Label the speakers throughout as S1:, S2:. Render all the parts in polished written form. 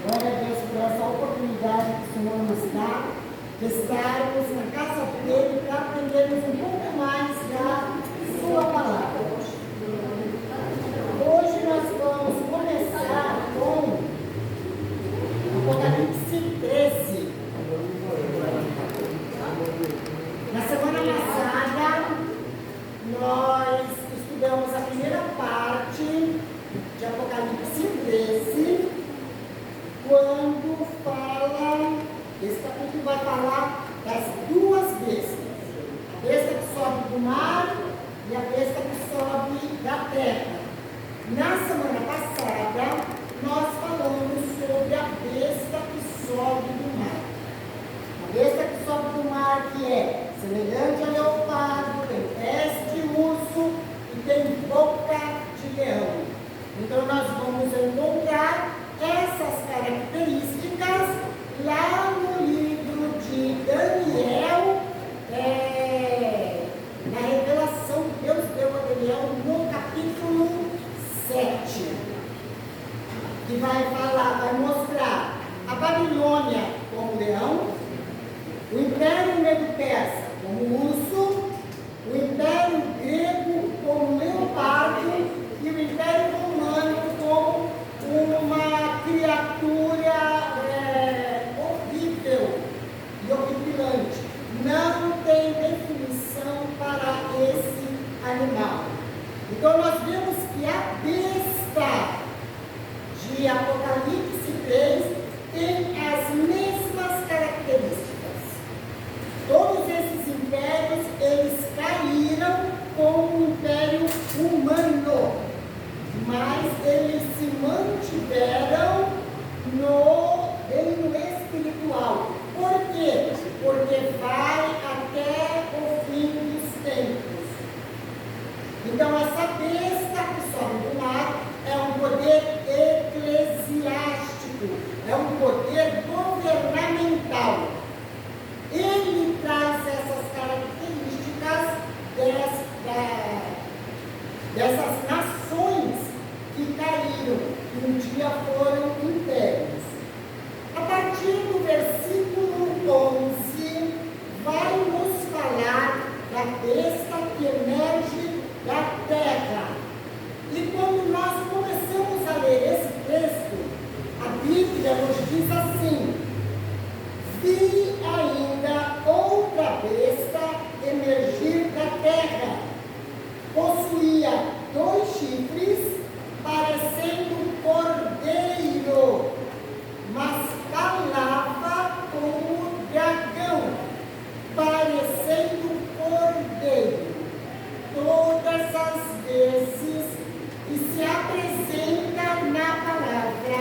S1: Glória a Deus por essa oportunidade que o Senhor nos dá de estarmos na casa dele para aprendermos um pouco mais da sua palavra. Hoje nós vamos começar com Apocalipse 13. Na semana passada, nós estudamos a primeira parte de Apocalipse 13, quando fala, esse capítulo vai falar das duas bestas, a besta que sobe do mar e a besta que sobe da terra. Na semana passada, nós falamos sobre a besta que sobe do mar. A besta que sobe do mar, que é semelhante a leopardo, tem pés de urso e tem boca de leão. Então nós vamos encontrar essas características lá no livro de Daniel, na revelação que Deus deu a Daniel no capítulo 7, que vai mostrar a Babilônia como leão, o Império Medo-Persa como urso, o Império Grego como leopardo e o Império Romano como uma criatura horrível e horripilante. Não tem definição para esse animal. Então nós vemos que a besta de Apocalipse 3 tem as mesmas características. Todos esses impérios, eles caíram com o império humano, mas eles se mantiveram no reino espiritual. Por quê? Porque vai até o fim dos tempos. Então, essa besta que sobe do mar é um poder eclesiástico, é um poder governamental. Ele traz essas características dessas nações que caíram, que um dia foram impérios. A partir do versículo 11, vai nos falar da besta que emerge da terra. E quando nós começamos a ler esse texto, a Bíblia nos diz assim: vi ainda outra besta emergir da terra. Possuía 2 chifres, parecendo um cordeiro, mas falava como um dragão, parecendo um cordeiro. Todas as vezes que se apresenta na palavra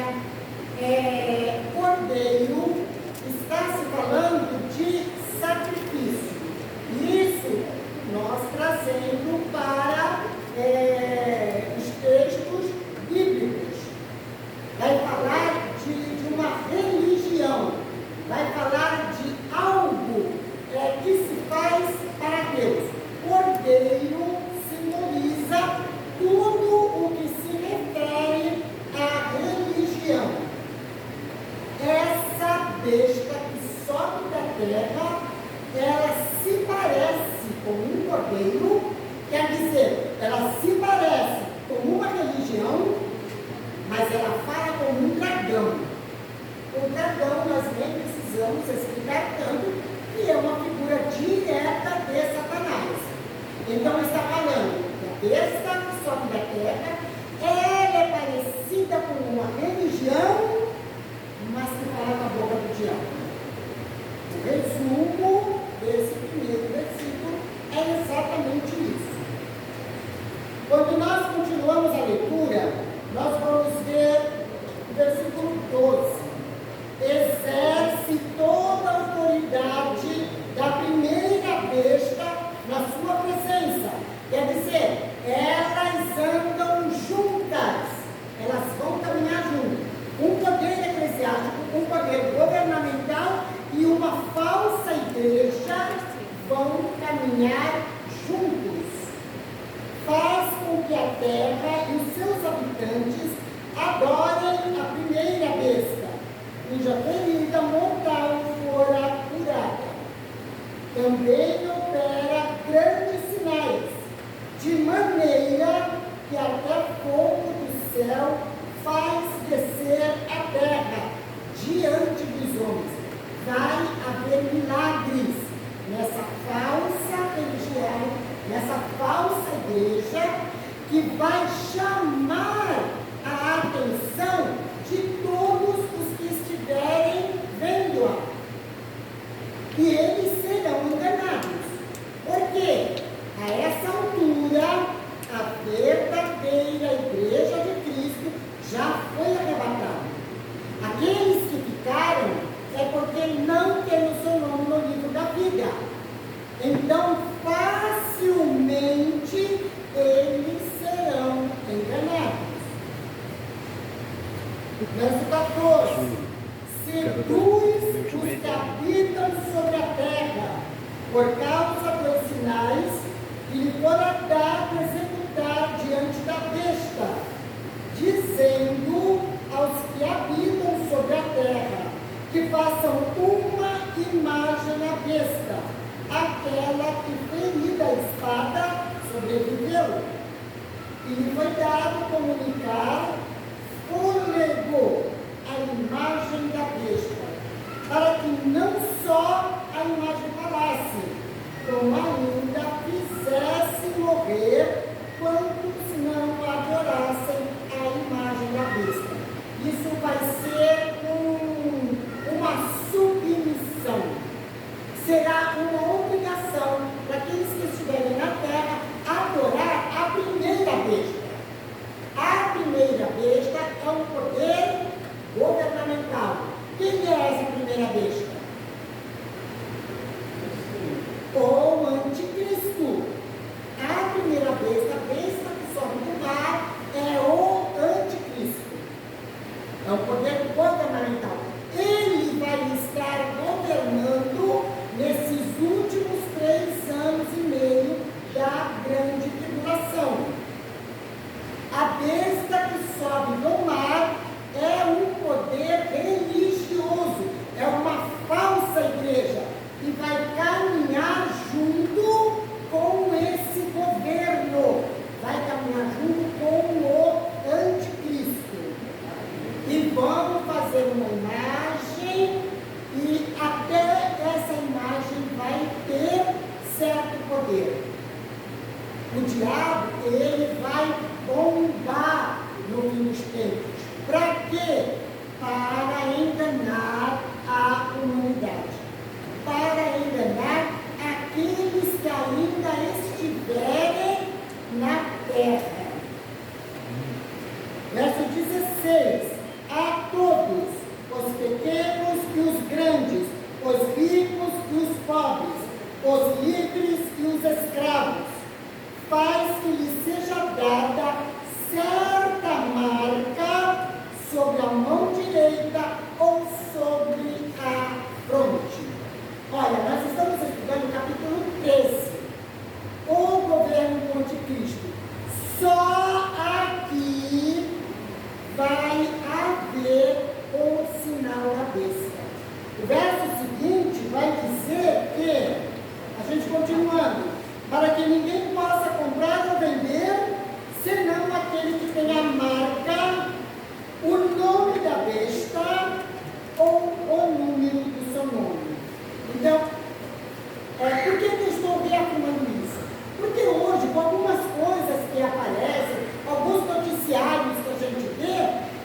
S1: cordeiro, está se falando de sacrifício. Isso nós trazendo para os textos bíblicos. Vai falar de uma religião, vai falar de algo que se faz para Deus. Cordeiro simboliza tudo o que se refere à religião. Essa besta que sobe da terra, ela se parece com um cordeiro, quer dizer, ela se parece com uma religião, mas ela fala como um dragão. O dragão nós nem precisamos explicar tanto, que é uma figura direta de Satanás. Então está falando que a besta que sobe da terra, ela é parecida com uma religião, mas que fala com a boca do diabo. O resumo desse primeiro versículo é exatamente isso. Quando nós continuamos a leitura, nós vamos ver o versículo 12. Exerce toda a autoridade da primeira besta na sua presença. Quer dizer, elas andam juntas, elas vão caminhar juntas. Um poder eclesiástico, um poder governamental e uma falsa igreja vão caminhar juntos. Faz com que a terra e os seus habitantes adorem a primeira besta milagres nessa falsa religião, nessa falsa igreja, que vai chamar a atenção de todos os que estiverem vendo-a. E eles serão enganados. Por quê? A essa altura, a verdadeira igreja de Cristo já foi arrebatada. Aqueles que ficaram é porque não tem o seu nome no livro da vida. Então, facilmente, eles serão enganados. Verso 14. Seduz os que habitam sobre a terra, por causa dos sinais que lhe fora dado executar diante da besta, dizendo aos que habitam sobre a terra, que façam uma imagem à besta, aquela que ferida a espada sobreviveu. E lhe foi dado comunicar fôlego a imagem da besta, para que não só a imagem falasse, como ainda fizesse morrer quantos não adorassem a imagem da besta. Isso vai ser uma submissão. Será uma obrigação para aqueles que estiverem na terra adorar a primeira besta. A primeira besta é um poder governamental. Quem é essa primeira besta? O anticristo. A primeira besta, a besta que sobe do mar, é o anticristo. É um poder governamental. Ele vai estar governando nesses últimos 3 anos e meio da grande tribulação. A besta que sobe do mar é um poder religioso, é uma falsa igreja, e vai caminhar junto com esse governo, vai caminhar junto com o anticristo. E vamos fazer uma imagem, e até essa imagem vai ter certo poder. O diabo, ele vai bombar no fim dos tempos. Para quê? Para enganar a humanidade. Para enganar aqueles que ainda estiverem na terra. Verso 16. A todos, os pequenos e os grandes, os ricos e os pobres, os livres e os escravos, faz que lhe seja dada certa marca sobre a mão direita ou sobre a fronte. Olha, nós estamos estudando o capítulo 13, o governo do anticristo. Só aqui vai haver o sinal da besta. O verso seguinte vai dizer que, a gente continuando, para que ninguém possa comprar ou vender, senão aquele que tem a marca, o nome da besta ou o número do seu nome. Então, por que eu estou reafirmando isso? Porque hoje, com algumas coisas que aparecem, alguns noticiários que a gente vê,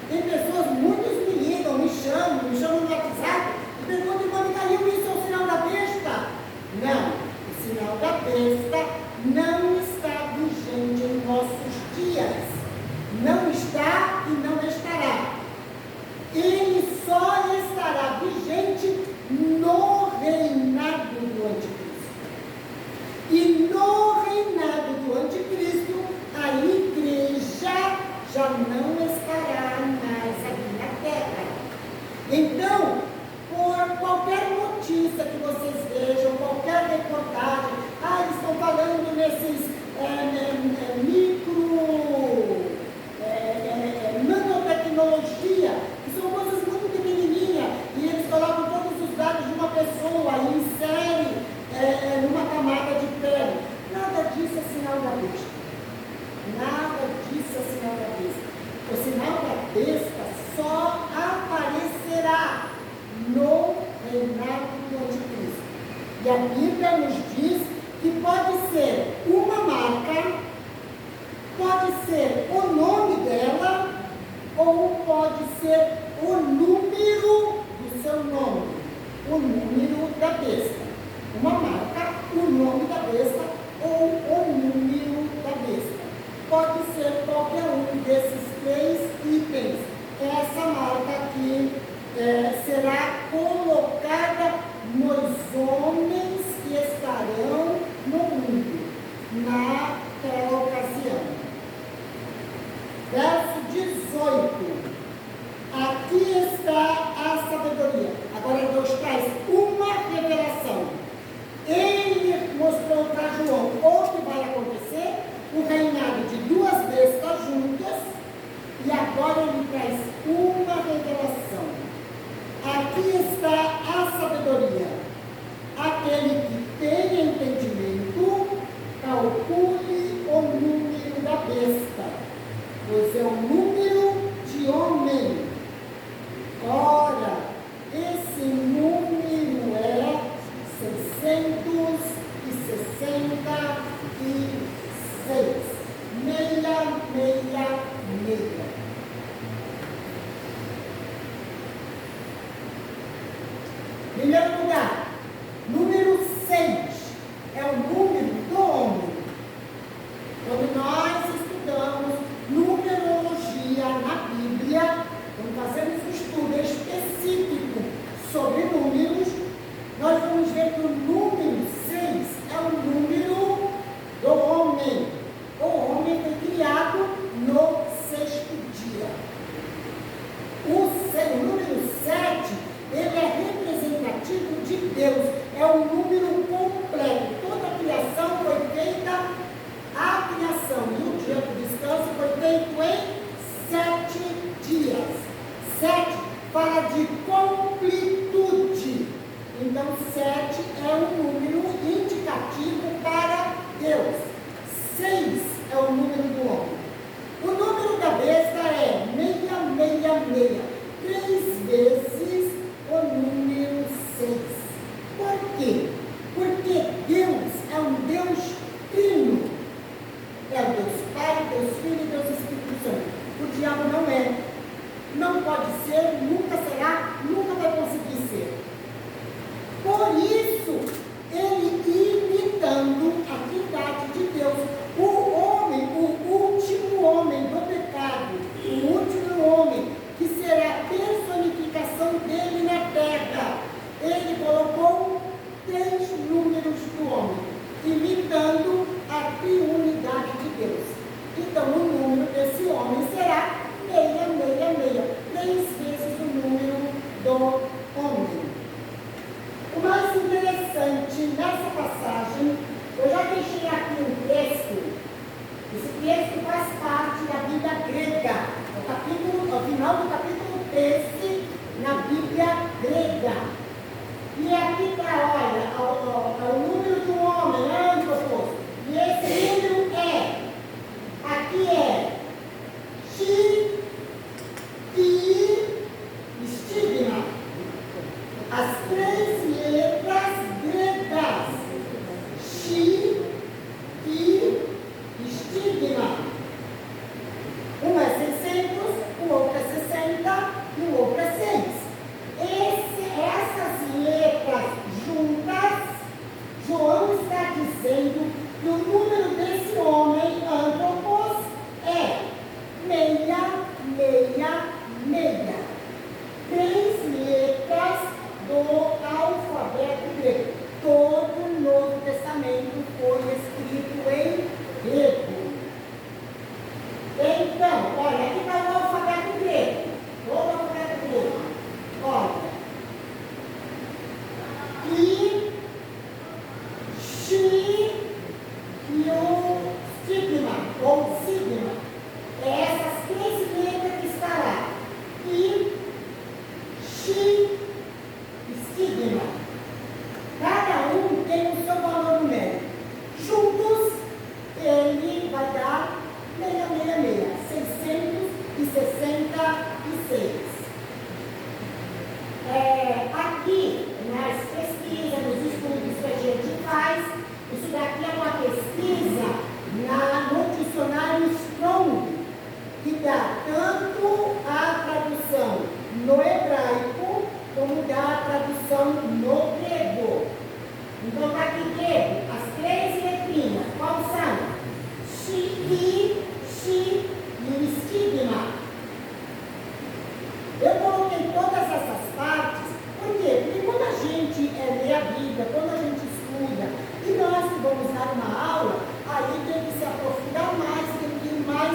S1: tem pessoas, muitos me ligam, me chamam no WhatsApp e perguntam: quando caiu isso, é o sinal da besta? Não, o sinal da besta não está vigente em nossos dias. Não está e não estará. Ele só estará vigente no reinado do anticristo. E no reinado do anticristo, a igreja já não estará mais aqui na terra. Então, por qualquer notícia que vocês vejam, qualquer reportagem, eles estão falando nesses nanotecnologia, que são coisas muito pequenininhas, e eles colocam todos os dados de uma pessoa e inserem numa camada de pele. Nada disso é sinal da besta. Nada disso é sinal da besta. O sinal da besta só aparecerá no reinado do anticristo. E a Bíblia nos diz que pode ser uma marca, pode ser o nome dela, ou pode ser o número do seu nome, o número da besta. Uma marca, o nome da besta, ou o número da besta. Pode ser qualquer um desses 3 itens. Essa marca aqui será colocada nos homens que estarão no mundo, naquela ocasião. Verso 18. Aqui está a sabedoria. Agora Deus traz uma revelação. Ele mostrou para João o que vai acontecer, o reinado de 2 bestas juntas, e agora ele traz uma revelação. Aqui está a sabedoria. Aquele que tem entendimento, calcule o número da besta, pois é o número de homem. Ora, esse número é 666. Meia. Primeiro lugar, número 6 é o número do homem. Quando nós estudamos numerologia na Bíblia, quando fazemos um estudo específico sobre números, nós vamos ver que o número 6 é o número do homem. O homem foi criado no 6º dia. O número 7, ele é representativo de Deus, é um número completo. Toda a criação foi feita, a criação e o dia do descanso foi feito em 7 dias. 7 fala de completude. Então 7 é um número indicativo para Deus. 6 é o número do homem. O número da besta é 666. 3 vezes o número 6. Por quê? Porque Deus é um Deus trino. É o Deus Pai, Deus Filho e Deus Espírito Santo. O diabo não é. Não pode ser, nunca será, nunca vai conseguir ser. Por isso, ele imitando a trindade de Deus, o homem, o último homem do pecado, o último homem que será a personificação dele na terra, ele colocou 3 números do homem, imitando a triunidade de Deus. Então, o número desse homem será 666, 3 vezes o número do homem. O mais interessante nessa passagem, eu já deixei aqui um texto. Esse texto faz parte da Bíblia grega, ao final do capítulo 13, na Bíblia grega. E aqui está, olha, o número do homem, anthropos. E esse número aqui é estigma. As 3 letras gregas. Estigma. Uma é 600, o outro é 60 e o outro é 6. Essas letras juntas, João está dizendo que o número desse homem, anthropos, é 666. 3 letras do alfabeto grego. Todo o Novo Testamento foi escrito em grego. Então, olha, aqui está o alfabeto grego. O alfabeto grego. Olha. E o sigma, ou sigma. É essas 3 letras que está lá. Estigma. Cada um tem o seu valor numérico. Juntos, ele vai dar 666, 666. Aqui, nas pesquisas, nos estudos que a são no grego. Então está aqui grego, as 3 letrinhas, quais são? Chi e o estigma. Eu coloquei todas essas partes, por quê? Porque quando a gente lê a Bíblia, quando a gente estuda, e nós que vamos dar uma aula, aí tem que se aprofundar mais, tem que ir mais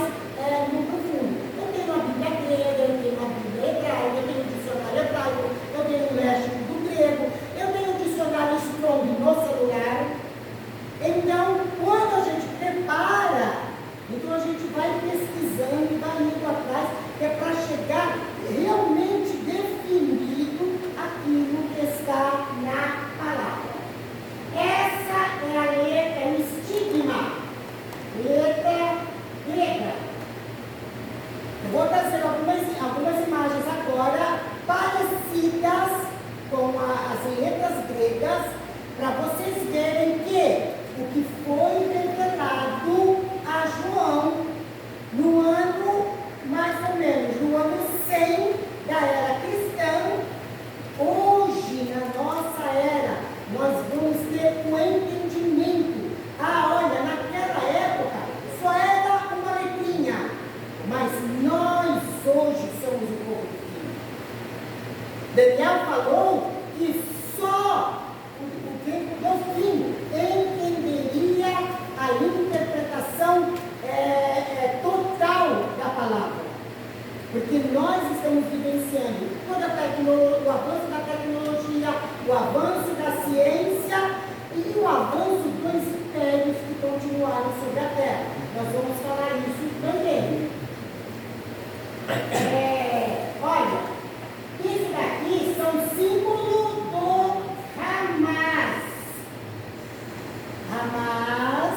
S1: no profundo. Eu tenho a Bíblia grega, eu tenho a Bíblia hebraica, eu tenho o dicionário hebraico, eu tenho o léxico do grego, eu tenho o dicionário Strong no celular. Então, quando a gente prepara, então a gente vai pesquisando e vai indo atrás, que é para chegar realmente definido aquilo que está na palavra. Essa é a letra, é o estigma, letra grega. Eu vou trazer algumas imagens agora parecidas com as letras gregas, para vocês verem que o que foi revelado a João no ano, mais ou menos, no ano 100 da era cristã, hoje, na nossa era, nós vamos ter o entendimento. Olha, naquela época só era uma letrinha, mas nós hoje somos o povo de Deus. Daniel falou que só o tempo do fim entenderia a interpretação total da palavra. Porque nós estamos vivenciando toda o avanço da tecnologia, o avanço da ciência e o avanço dos impérios que continuaram sobre a Terra. Nós vamos falar isso também. Olha, isso daqui são símbolos do Hamas. Hamas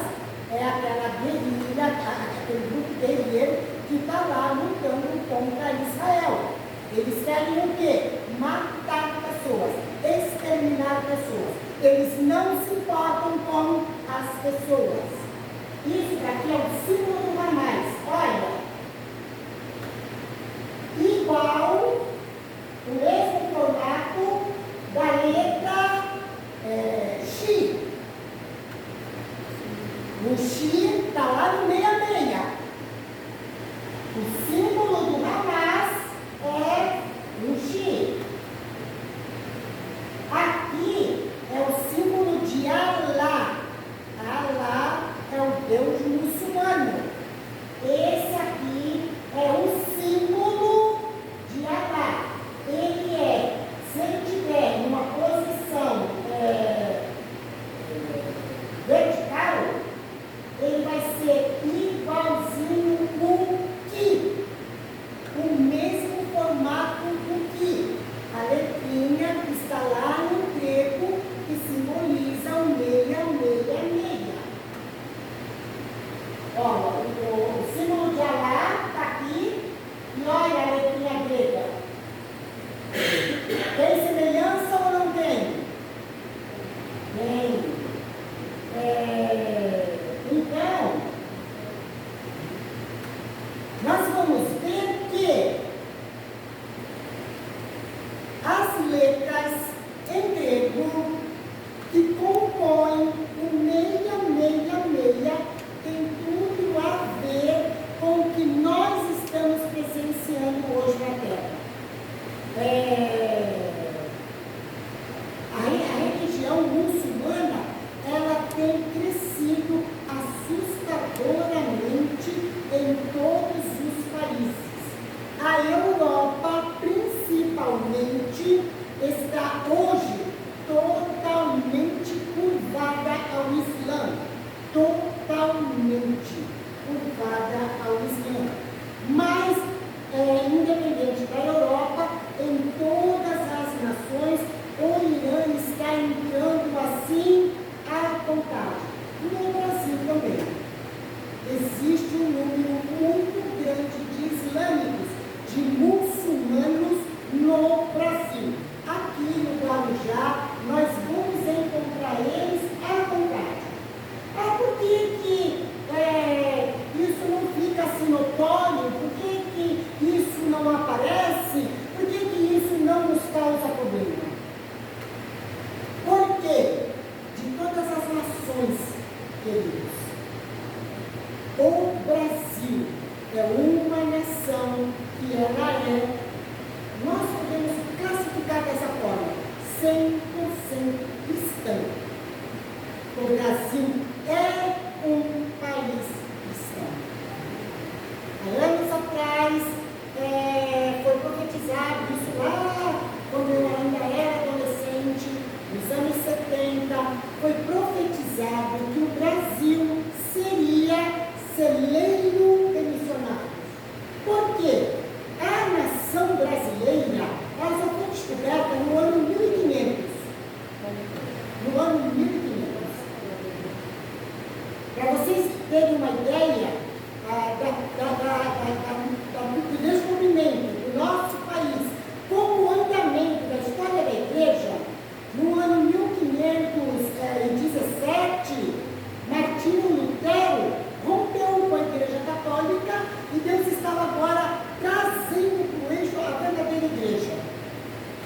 S1: é aquela guerrilha, aquele grupo guerreiro que está lá lutando contra Israel. Eles querem o quê? Matar pessoas, exterminar pessoas. Eles não se importam com as pessoas. Isso daqui é o símbolo do Hamas. Olha, igual o mesmo formato da letra Xi. O Xi está lá no 66. O símbolo do Hamas é o Xi. Aqui é o símbolo de Alá. Alá é o Deus muçulmano. Esse aqui é o símbolo de Alá. Ele se ele estiver numa posição vertical, ele vai ser igualzinho o Ki, o mesmo formato do Ki. A letrinha que está lá no grego, que simboliza o 666. Olha, o símbolo de Alá está aqui, e olha a letrinha grega. Tem semelhança ou não tem? Tem. Então, nós vamos ver que as letras em grego que compõem o 666 tem tudo a ver com o que nós estamos presenciando hoje na Terra. A religião muçulmana, ela tem crescido assustadoramente em todos os países. A Europa, principalmente, está hoje totalmente curvada ao Islã. Totalmente curvada ao Islã. Mas, independente da Europa, em todas as nações, o Irã está entrando assim à vontade. No Brasil também. Existe um número muito grande de islâmicos, de muçulmanos no Brasil. Aqui no Guarujá,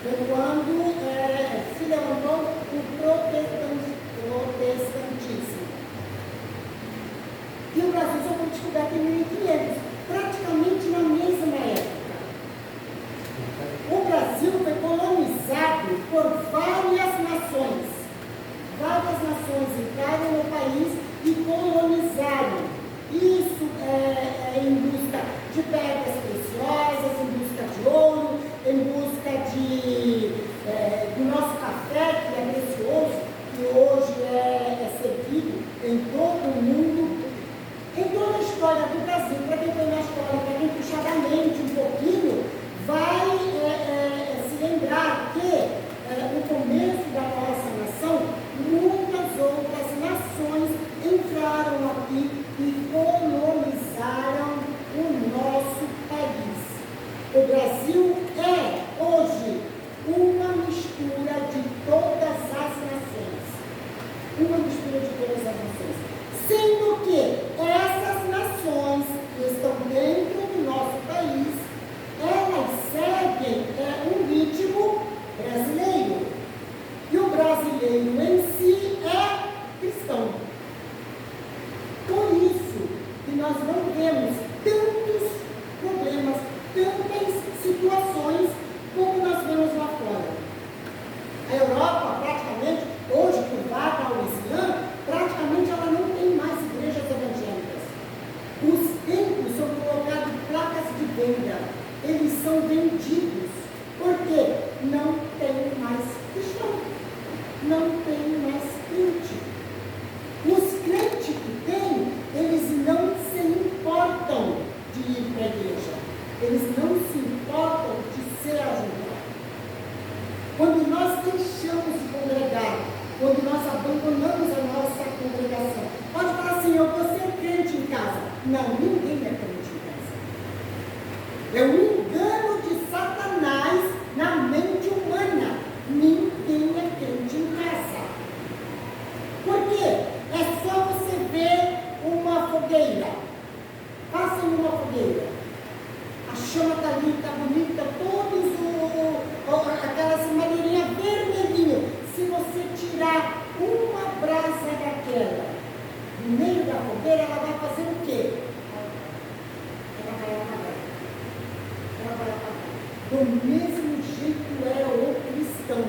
S1: Foi quando se levantou o protestantismo. E o Brasil só foi descoberto em 1500, praticamente na mesma época. O Brasil foi colonizado por várias nações. Várias nações entraram no país e colonizaram. Isso em busca de pedras preciosas, em busca de ouro, em busca do nosso café, que é precioso, que hoje é servido em todo o mundo. Em toda a história do Brasil, para quem foi na escola, para quem puxar a mente um pouquinho, vai se lembrar que no começo da nossa nação, muitas outras nações entraram aqui e colonizaram o nosso país. O Brasil é, hoje, uma mistura de todas as nações. Uma mistura de todas as nações. Sendo que essas nações que estão dentro do nosso país, elas seguem um ritmo brasileiro. E o brasileiro em si é cristão. Por isso que nós não vemos tantos problemas, tantas situações como nós vemos lá fora. A Europa, praticamente, hoje, curvada ao Islã, praticamente ela não tem mais igrejas evangélicas. Os templos são colocados em placas de venda. Eles são vendidos. Por quê? Não tem mais cristão. Não tem mais crente. Os crentes que tem, eles não se importam de ir para a igreja. Eles não se importam de ser ajudados. Quando nós deixamos de congregar, quando nós abandonamos a nossa congregação, pode falar assim, eu vou ser crente em casa. Não, ninguém é crente em casa. É um engano de Satanás na mente humana. Ninguém é crente em casa. Por quê? É só você ver uma fogueira. Façam uma fogueira. A chama está ali, está bonita, todos aquelas madeirinhas vermelhinhas. Se você tirar uma brasa daquela no meio da fogueira, ela vai fazer o quê? Ela vai apagar. Ela vai apagar. Do mesmo jeito é o cristão.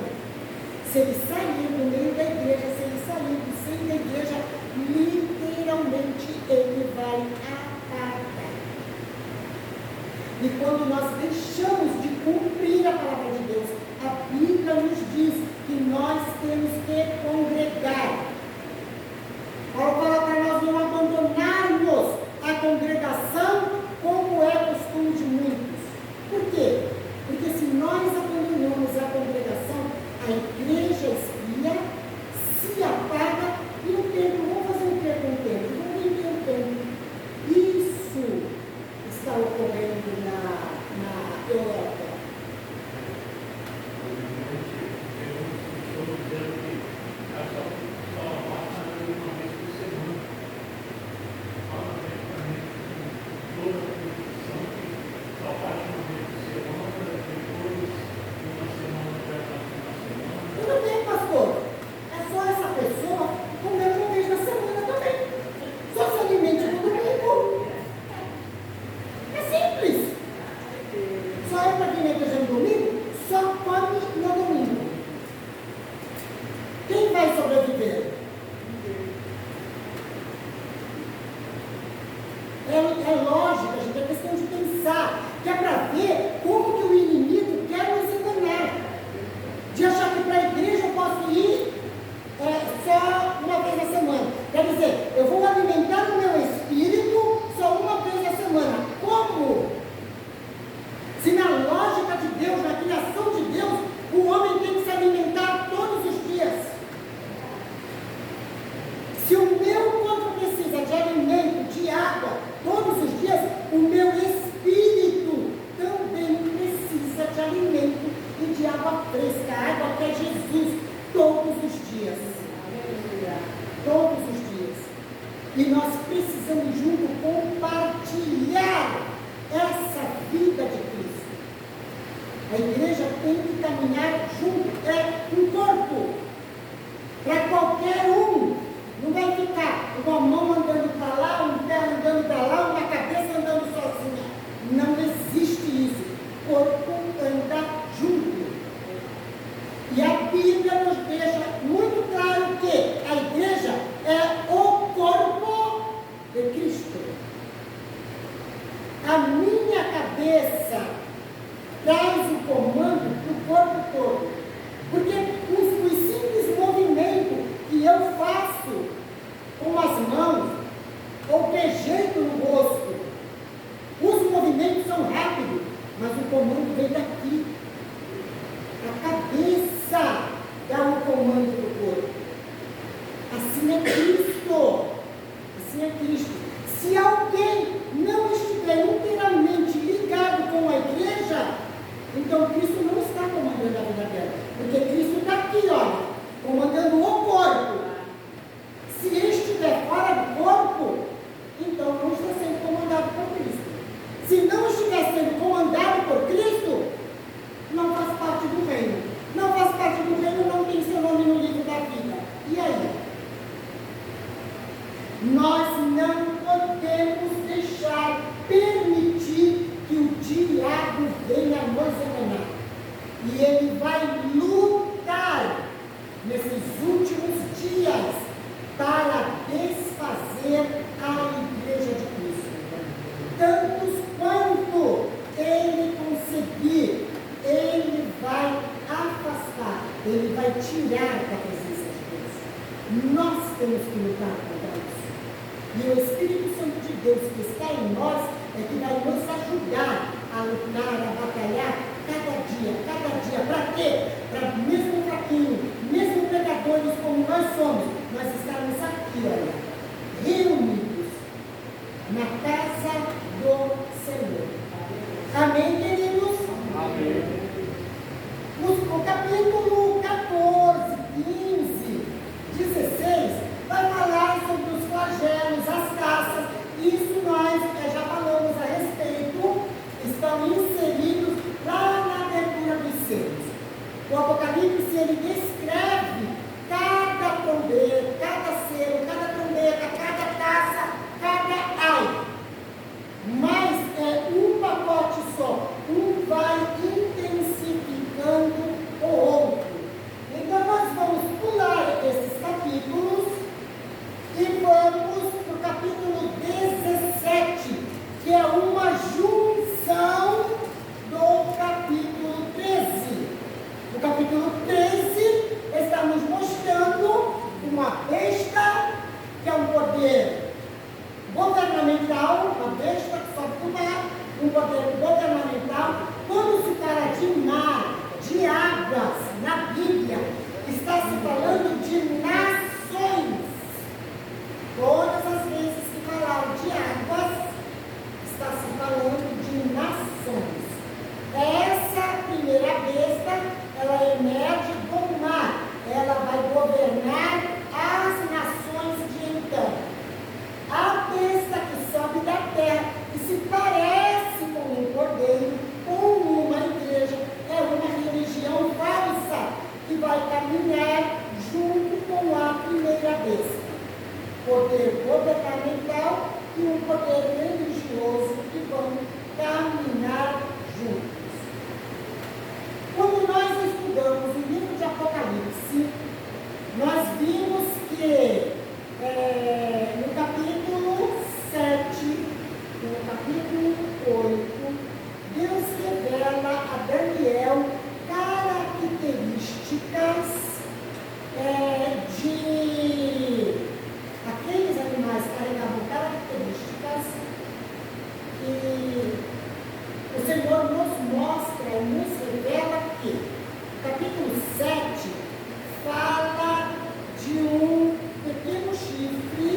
S1: Se ele sair do meio da igreja, se ele sair do seio da igreja, literalmente ele vai apagar. E quando nós deixamos de cumprir a palavra de Deus, a Bíblia nos diz que nós temos que congregar. Paulo fala para nós não abandonarmos a congregação como é costume de muitos. Por quê? Porque se nós abandonamos a congregação, a igreja esfria, se apaga e o templo, vamos fazer o que com o templo? Vamos vender o templo. Isso está ocorrendo na Europa. Tudo bem, pastor. É só essa pessoa comer uma vez na semana também. Só se alimente no domingo. É simples. Só é para vir na igreja no domingo, só come no domingo. Quem vai sobreviver? É lógico, gente, é questão de pensar, que é para ver como que o inimigo quer nos enganar. De achar que para a igreja eu posso ir só uma vez na semana. Quer dizer, eu vou alimentar o meu espírito só uma vez na semana. Como? Se na lógica de Deus, na criação de Deus, o homem tem que se alimentar todos os dias. Se o meu corpo precisa de alimento, de água, todos os dias, o meu espírito também precisa de alimento e de água fresca, a água que é Jesus, todos os dias. Todos os dias. E nós precisamos junto compartilhar essa vida de Cristo. A igreja tem que caminhar Bíblia nos deixa muito claro que a igreja é o corpo de Cristo. A minha cabeça traz o comando do corpo todo. Porque os simples movimentos que eu faço com as mãos, ou trejeito no rosto, os movimentos são rápidos, mas o comando vem daqui. A cabeça dá o comando do corpo. Assim é Cristo. Assim é Cristo. Se alguém não estiver inteiramente ligado com a igreja, então Cristo não está comandando a vida dela. Porque Cristo está aqui, olha, comandando o corpo. Se ele estiver fora do corpo, então não está sendo comandado por Cristo. Se não estiver sendo comandado por Cristo, não faz parte do reino. Não faz parte do reino, não tem seu nome no livro da vida. E aí? Nós não podemos deixar, permitir que o diabo venha nos enganar. E ele vai lutar nesses últimos dias para desfazer a igreja de Cristo. Tantos quanto ele conseguir, ele vai afastar, ele vai tirar da presença de Deus. Nós temos que lutar contra isso. E o Espírito Santo de Deus que está em nós é que vai nos ajudar a lutar, a batalhar cada dia. Para quê? Para mesmo fraquinho, mesmo pregadores como nós somos, nós estarmos aqui, olha, reunidos na casa do Senhor. Amém, queridos?
S2: Amém.
S1: O capítulo 14, 15, 16 vai falar sobre os flagelos, as taças. Isso nós já falamos a respeito, estão inseridos lá na abertura dos selos. O Apocalipse, ele descreve cada trombeta, cada selo, cada trombeta, cada taça, cada ai. Mas é um pacote só, um vai intensificando o outro. Então nós vamos pular esses capítulos e vamos para o capítulo 17, que é uma junção do capítulo 13. O capítulo 13 está nos mostrando uma besta, que é um poder governamental, uma besta que sobe do mar, um poder governamental. Quando se fala de mar, de águas, na Bíblia, está se falando de nações. Todas as vezes que falar de águas, está se falando de nações. Essa primeira besta, ela emerge do mar, ela vai governar as nações de então. A besta que sobe da terra, que se parece com um cordeiro, com uma igreja, é uma religião falsa, que vai caminhar junto com a primeira besta. Poder governamental e um poder religioso que vão caminhar juntos. Quando nós estudamos o livro de Apocalipse, nós vimos que no capítulo 7, no capítulo 8, Deus revela a Daniel características de aqueles animais carregavam características que o Senhor nos mostra e nos revela que o capítulo 7 fala de um pequeno chifre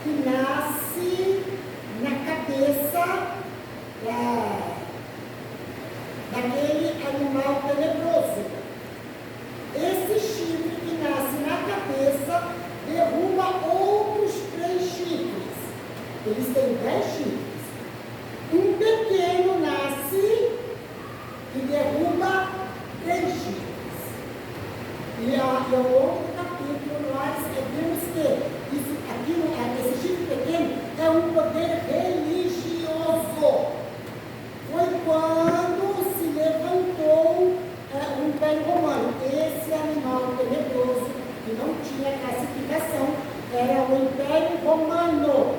S1: que nasce na cabeça daquele animal tenebroso. Esse chifre que nasce na cabeça derruba outros 3 chifres. Eles têm 10 chifres. Um pequeno nasce e derruba 3 chifres. E ao longo do capítulo nós vimos que esse chifre pequeno é um poder religioso. Foi quando se levantou o Império Romano. Esse é tinha classificação, era o Império Romano.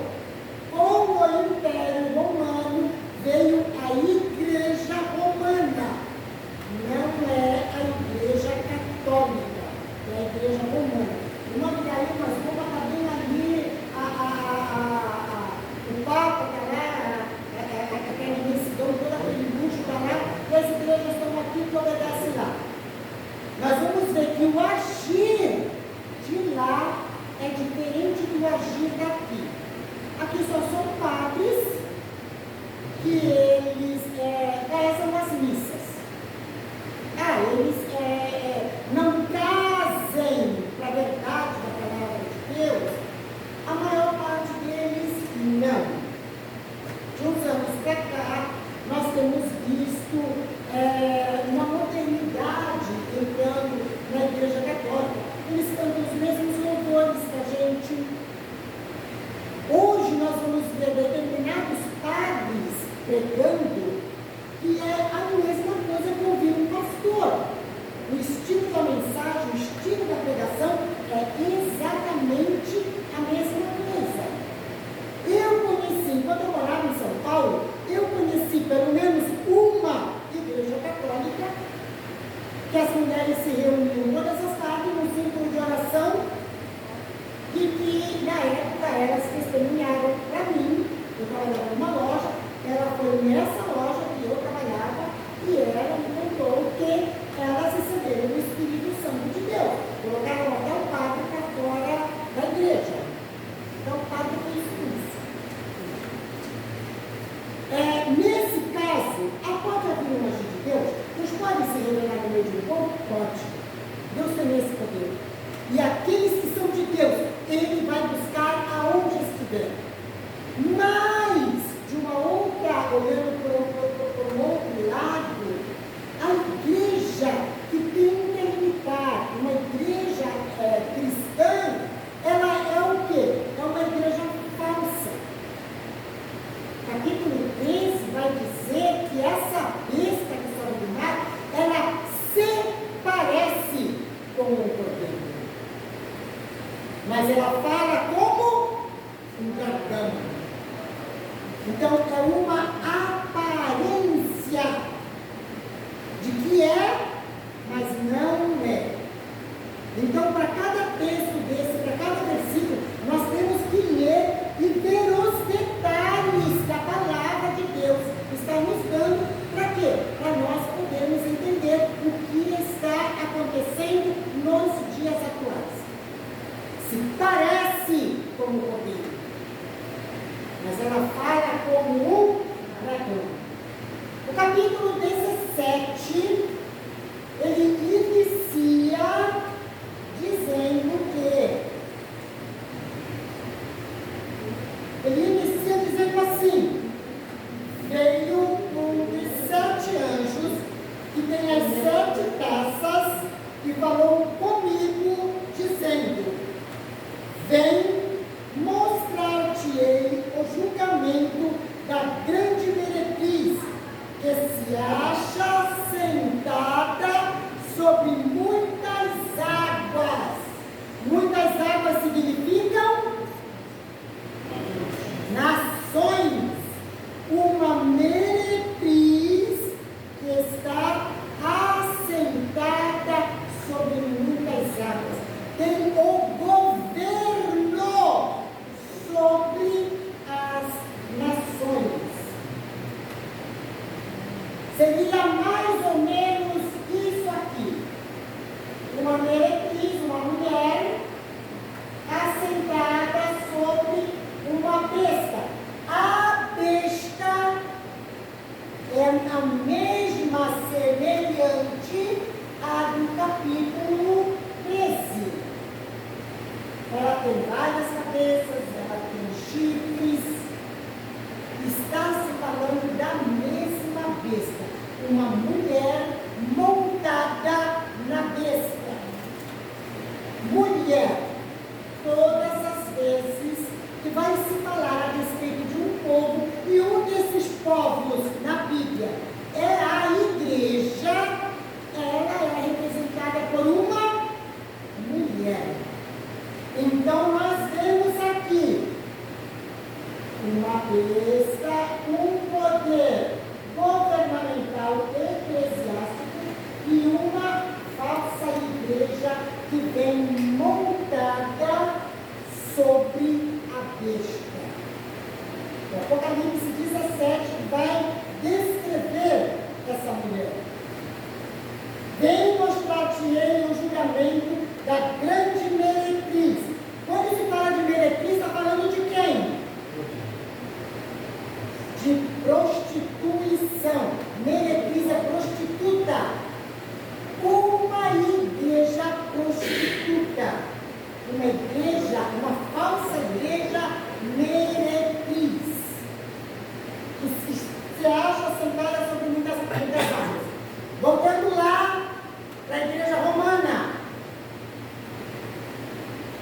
S1: Com o Império Romano veio a Igreja Romana. Não é a Igreja Católica, é a Igreja Romana. O nome daí, nós vamos botar bem ali, o Papa está lá, aquela imensidão, todo aquele luxo está lá, e as igrejas estão aqui que obedecem lá. Nós vamos ver que o agir de lá é diferente do agir daqui. Aqui só são padres que eles rezam as missas. Eles não casem para a verdade da palavra de Deus. A maior parte deles não. De uns anos para cá, nós temos visto uma modernidade entrando na Igreja Católica. Eles cantam os mesmos louvores que a gente. Hoje nós vamos ver determinados padres pregando que é a mesma coisa que ouvir um pastor. O estilo da mensagem, o estilo da pregação é exatamente a mesma coisa. Eu conheci, quando eu morava em São Paulo, eu conheci pelo menos uma igreja católica que as mulheres se reuniam todas as tardes no círculo de oração e que na época elas testemunharam para mim. Eu trabalhava numa loja, ela foi nessa loja que eu trabalhava e ela me contou que elas receberam o Espírito Santo de Deus. Colocaram até o padre para fora da igreja. Então o padre fez isso. Nesse caso, pode haver uma agir de Deus? Deus pode se revelar no meio de um povo? Pode. Deus tem esse poder. E aqueles que são de Deus, Ele vai buscar aonde estiver. Mas, de uma outra, olhando por um outro lado, a igreja que tem um delimitar, uma igreja cristã, ela é o quê? É uma igreja falsa. Capítulo 13 vai dizer que essa besta que sobe do mar, ela se parece com um cordeiro. Mas ela fala como um dragão. Então é uma aparência de que é, mas não é. Então, para cada texto desse, para cada versículo, nós temos que ler e ver os detalhes que a palavra de Deus está nos dando. Para quê? Para nós podermos entender o que está acontecendo nos dias atuais. Se parece como um cordeiro, mas ela fala como um dragão. O capítulo 17, ele inicia dizendo assim: veio um dos 7 anjos que tem as 7 taças e falou comigo, dizendo: vem, mostrar-te-ei o julgamento da grande meretriz, que se acha sentada sobre muitas águas. Muitas águas significam nações. Uma meretriz que está assentada sobre muitas águas. Tem o governo sobre as nações. Seria mais ou menos isso aqui. Uma meretriz, uma mulher, assentada sobre uma besta. A besta é a mesma semelhante à do capítulo 13. Ela tem várias cabeças, ela tem chifres. Está se falando da mesma besta. Uma mulher montada na besta. Mulher, todas as vezes que vai se falar a respeito de um povo, e um desses povos na Bíblia é a igreja, ela é representada por uma mulher. igreja que vem montada sobre a besta. O Apocalipse 17 vai descrever essa mulher. Vem mostrar-te-ei o julgamento da grande meretriz. Quando se fala de meretriz, está falando de quem? De prostituição. Meretriz é prostituta. Uma igreja prostituta. Uma igreja, uma falsa igreja meretriz. Que se acha sentada sobre muitas águas. Voltando lá para a igreja romana.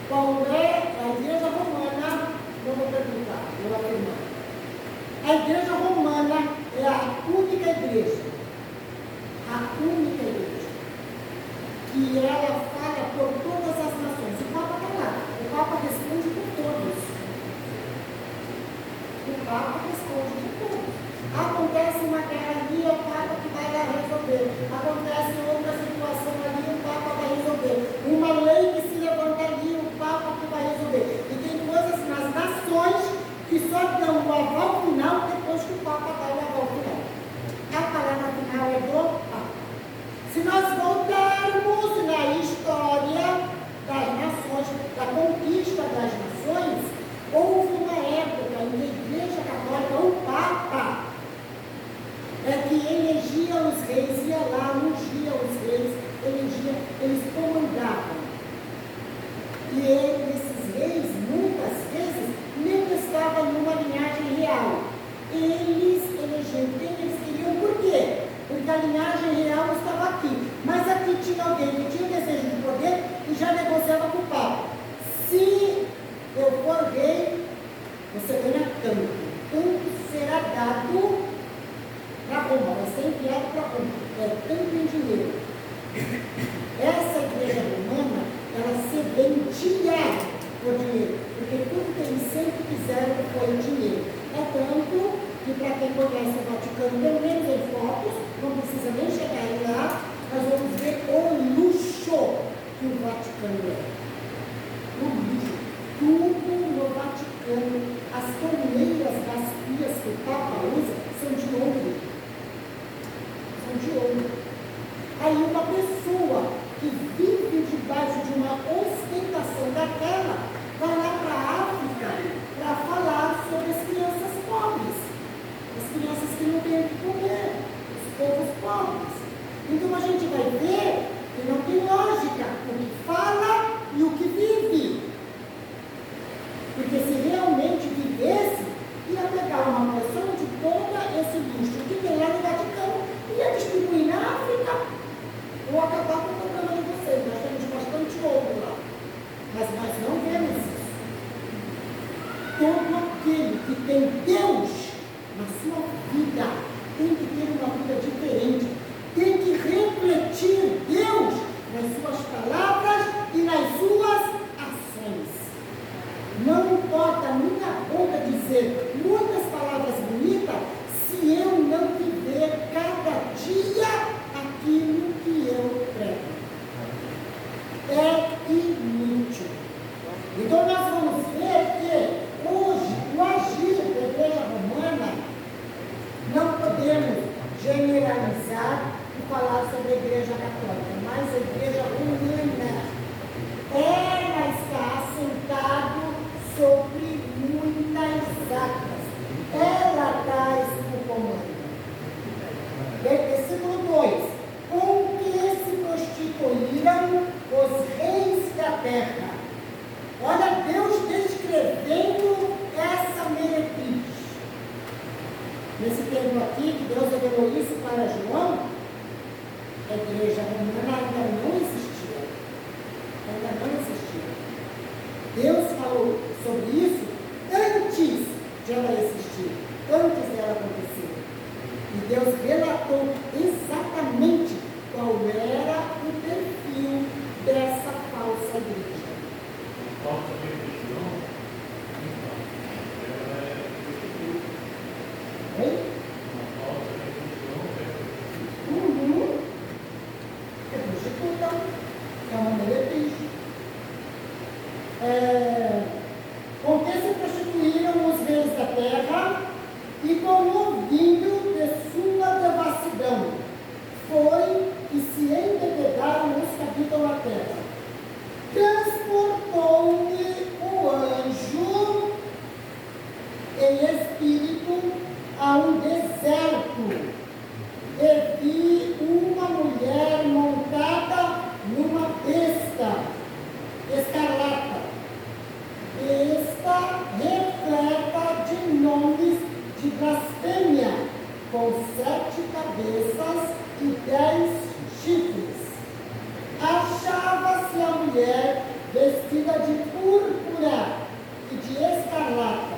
S1: Qual é a igreja romana? Vamos perguntar, eu afirmo. A igreja romana é a única igreja. A única igreja. Que ela fala por todas as nações. O Papa está lá. O Papa responde por todos. O Papa responde por todos. Acontece uma guerra ali, é o Papa que vai lá resolver. Acontece outra situação ali, o Papa vai resolver. Uma lei que se levanta ali, o Papa que vai resolver. E tem coisas nas nações que só dão o aval final depois que o Papa dá o aval final. A palavra final é do Papa. Se nós voltarmos na história das nações, da conquista das nações, houve uma época em que a Igreja Católica, o Papa, que elegia os reis, ia lá, ungia os reis, elegia, eles comandavam. E esses reis, muitas vezes, nem estavam numa linhagem real. Eles elegiam quem eles queriam, por quê? Porque a linhagem real estava aqui. Mas aqui tinha alguém que tinha desejo de poder e já negociava com o Papa. Se eu for rei, você ganha tanto. Tanto será dado para Roma, vai ser enviado para Roma. É tanto em dinheiro. Essa igreja romana, ela se vendia por dinheiro. Porque tudo que eles sempre quiseram foi dinheiro. É tanto que, para quem conhece o Vaticano, pelo menos em fotos, não precisa nem chegar lá, nós vamos ver o luxo que o Vaticano é. O luxo. Tudo no Vaticano, as torneiras das pias que o Papa usa são de ouro. São de ouro. Aí uma pessoa que vive debaixo de uma ostentação daquela, vai lá para a África para falar sobre as crianças pobres. As crianças que não têm o que comer, os povos pobres. Então a gente vai ver que não tem lógica o que fala e o que vive. Porque se realmente vivesse, ia pegar uma porção de todo esse luxo que tem lá no Vaticano e ia distribuir na África. Ou acabar com o programa de vocês. Nós temos bastante ouro lá. Mas nós não vemos isso. Todo aquele que tem Deus na sua vida tem que ter uma vida diferente. Tem que refletir Deus nas suas palavras e nas suas ações. Não importa a minha boca dizer muitas palavras bonitas se eu não viver cada dia aquilo que eu prego. É inútil. Então nós vamos ver que hoje o agir da igreja romana não podemos generalizar e falar sobre a igreja católica, mas a igreja romana, ela está assentada sobre muitas águas. Ela traz o comando. Versículo 2: com que se prostituíram os reis da terra. Olha Deus descrevendo essa meretriz. Nesse termo aqui, que Deus revelou isso para João, a igreja romana ainda não existia. Ainda não existia. Deus falou sobre isso antes de ela existir, antes dela acontecer. E Deus relatou exatamente qual era o perfil dessa falsa igreja.
S2: Falsa religião, ela é prostituta.
S1: Oi?
S2: Uma falsa religião é prostituta.
S1: É prostituta. é uma meretriz. Com que se prostituíram os reis da terra e com o vinho de sua devassidão foi que se embebedaram os que habitam a terra. Transportou-me o anjo em espírito a um deserto e vi uma mulher montada numa besta escarlata, besta repleta de nomes de blasfêmia, com 7 cabeças e 10 chifres. Achava-se a mulher vestida de púrpura e de escarlata,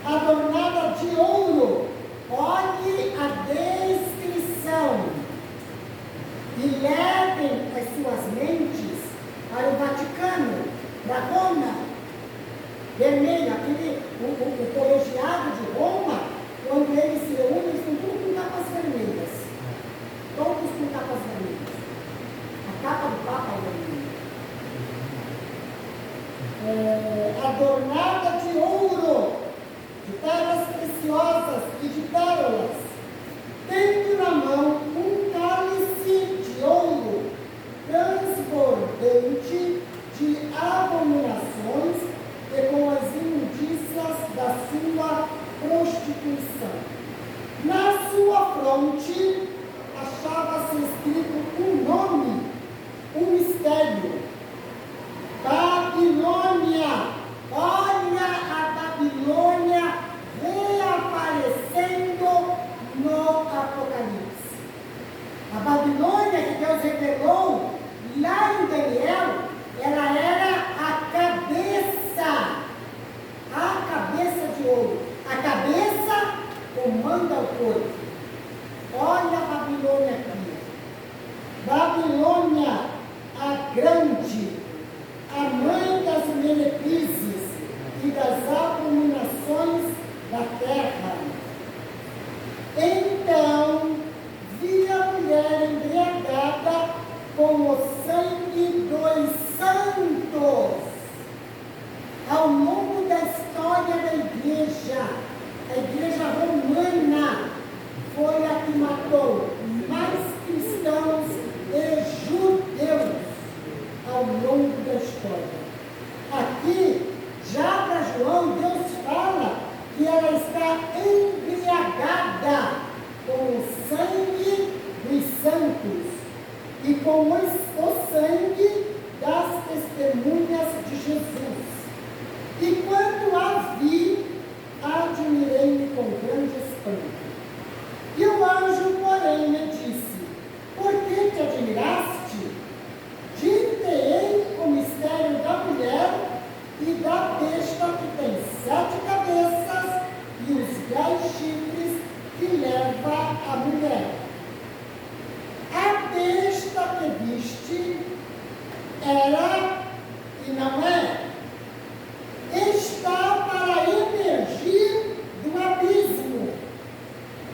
S1: adornada de ouro. Olhe a descrição e levem as suas mentes para o Vaticano, para Roma, vermelho, o colegiado de Roma, quando eles se reúnem, eles estão todos com capas vermelhas. Todos com capas vermelhas. A capa do Papa é vermelha. Adornada de ouro, de pedras preciosas e de pérolas, tendo na mão um cálice de ouro, transbordante de abominações e com as imundícias da sua prostituição. Na sua fronte achava-se escrito um nome, um mistério: Babilônia. Olha a Babilônia reaparecendo no Apocalipse. A Babilônia que Deus revelou lá em Daniel, ela era a cabeça de ouro. A cabeça comanda o corpo. Olha a Babilônia aqui. Babilônia, a grande, a mãe das meretrizes e das abominações da terra. Então vi a mulher embriagada com o sangue dos santos. Ao longo da história da igreja, a igreja romana foi a que matou mais cristãos e judeus ao longo da história. Aqui, já para João, Deus fala que ela está embriagada com o sangue dos santos e com o sangue das testemunhas de Jesus. E quando a vi, admirei-me com grande espanto. E o anjo, porém, me disse: por que te admiraste? Dir-te-ei o mistério da mulher e da besta que tem 7 cabeças e os 10 chifres que leva a mulher. A besta que viste era e não é, está para emergir do abismo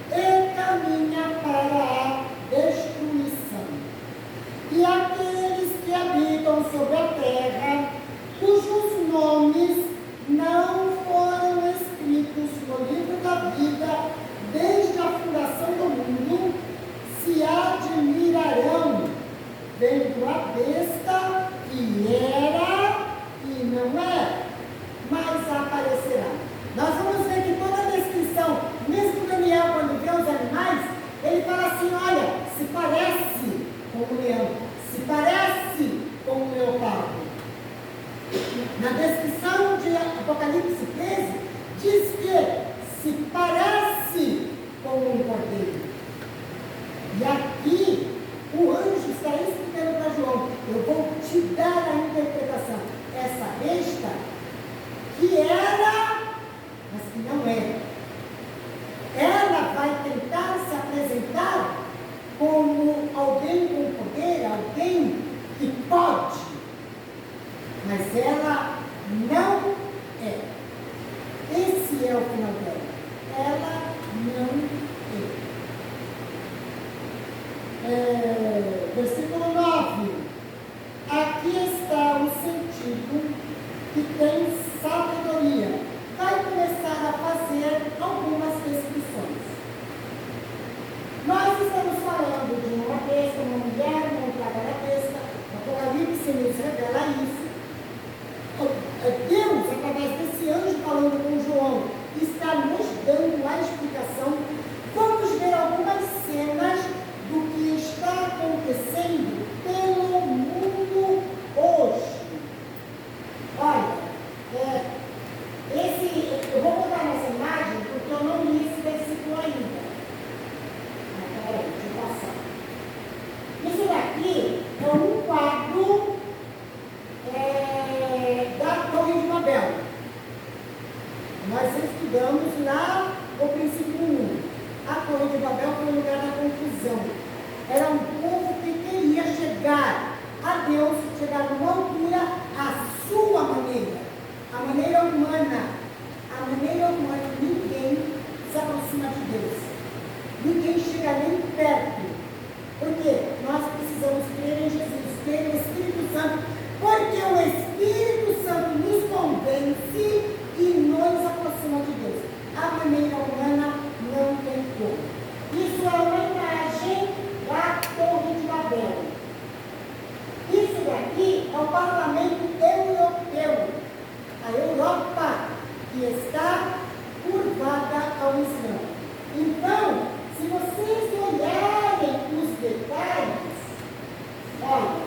S1: e caminha para a destruição. E aqueles que habitam sobre a terra, cujos nomes não foram escritos no livro da vida desde a fundação do mundo, se admirarão, vendo a besta que era e não é, mas aparecerá. Nós vamos ver que toda a descrição, mesmo Daniel, quando vê os animais, ele fala assim: olha, se parece com o leão, se parece com o leopardo. Na descrição de Apocalipse 13, diz que se parece com um cordeiro. E aqui, o anjo está explicando para João: eu vou te dar a interpretação. Essa besta, que era, mas que não é. Ela vai tentar se apresentar como alguém com poder, alguém que pode, mas ela não é. Esse é o final dela. Ela não é. Versículo 9. A visão. Era um povo que queria chegar a Deus, chegar numa altura à sua maneira, a maneira humana. A maneira humana, ninguém se aproxima de Deus. Ninguém chega nem perto. Porque nós precisamos crer em Jesus, crer no Espírito Santo, porque o Espírito Santo nos convence e nos aproxima de Deus. A maneira humana não tem como. Isso é uma imagem da Torre de Babel. Isso daqui é o parlamento europeu, a Europa, que está curvada ao Islã. Então, se vocês olharem os detalhes, olha,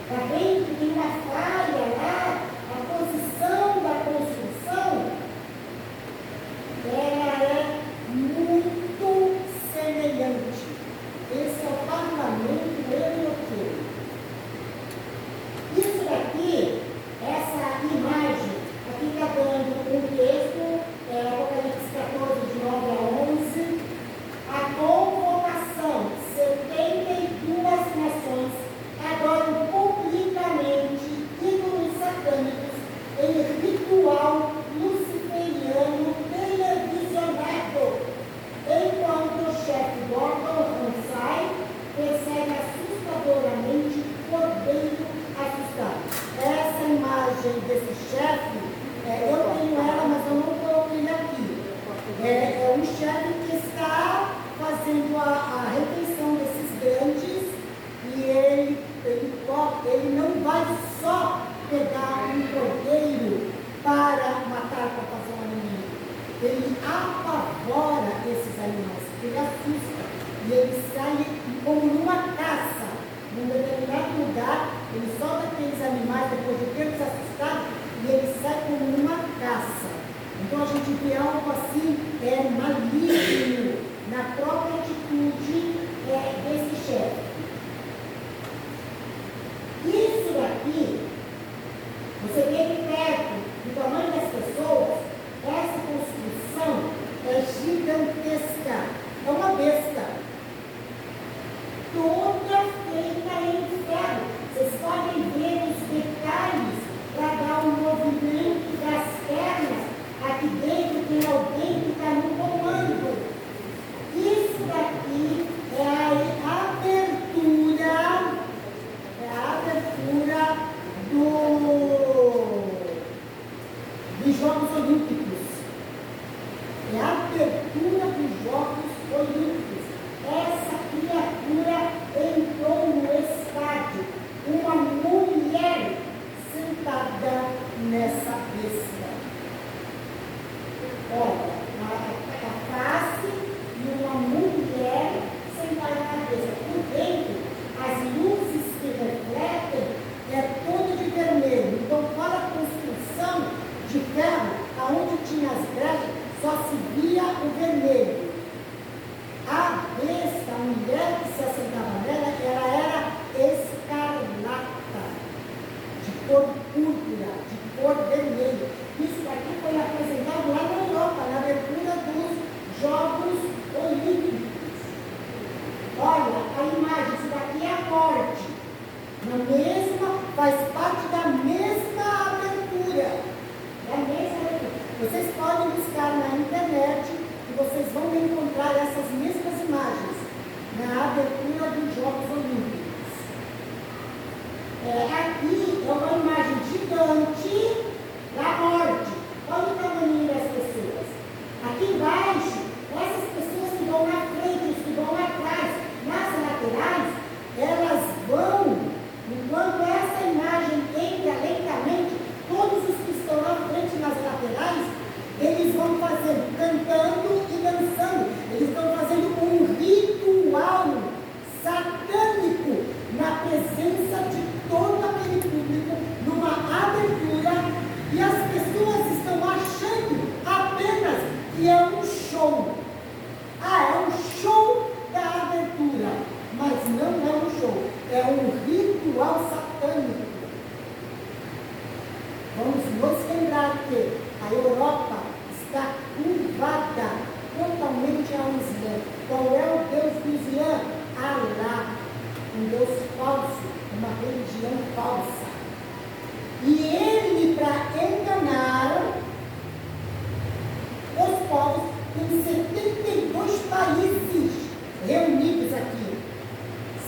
S1: está vendo que tem uma falha lá, a posição da construção, ela é muito semelhante. Esse é o parlamento europeu. Isso daqui, essa imagem, aqui está dando um texto, Apocalipse 14, de 9 a 11, a convocação, 72 nações adoram publicamente ídolos satânicos em ritual luciferiano televisionado, enquanto o chefe Gordon sai, persegue assustadoramente o cordeiro assustado. Essa imagem desse chefe, eu tenho ela, mas eu não coloquei aqui. É um chefe que está fazendo a refeição desses grandes e ele não vai só pegar um cordeiro para matar, para fazer um alimento. Ele apavora esses animais, ele assusta e ele sai como numa caça, num determinado lugar, ele solta aqueles animais depois de ter-los assustado e ele sai como numa caça. Então a gente vê algo assim, maligno na própria atitude desse chefe. Isso daqui, você vê aqui perto do tamanho das pessoas, essa construção é gigantesca, é uma besta, toda feita em ferro. Vocês podem ver os detalhes para dar um movimento das pernas. Aqui dentro tem alguém que está no comando. Isso daqui é a abertura dos Jogos Olímpicos. É a abertura dos Jogos Olímpicos. Essa criatura entrou no estádio. Uma mulher sentada nessa besta. Olha, a face e uma mulher sentada na cabeça. Por dentro, as luzes que refletem é todo de vermelho. Então, para a construção de ferro, aonde tinha as brechas, só se via o vermelho. A besta, a mulher que se assentava nela, ela era escarlata, de cor púrpura, de cor vermelha. Isso daqui foi apresentado lá na Europa, na abertura dos Jogos Olímpicos. Olha, a imagem, isso daqui é a morte. Faz parte da mesma abertura. Vocês podem buscar na internet e vocês vão encontrar essas mesmas imagens na abertura dos Jogos Olímpicos. Aqui é uma imagem gigante da morte. Olha o tamanho das pessoas. Aqui embaixo, essas pessoas que vão na frente, os que vão atrás, nas laterais, elas vão, enquanto essa imagem entra lentamente, todos os que estão na frente, nas laterais, eles vão fazendo, cantando e dançando. Eles estão fazendo um ritual satânico na presença de todo aquele público, numa abertura uma religião falsa. E ele, para enganar os povos, tem 72 países reunidos aqui.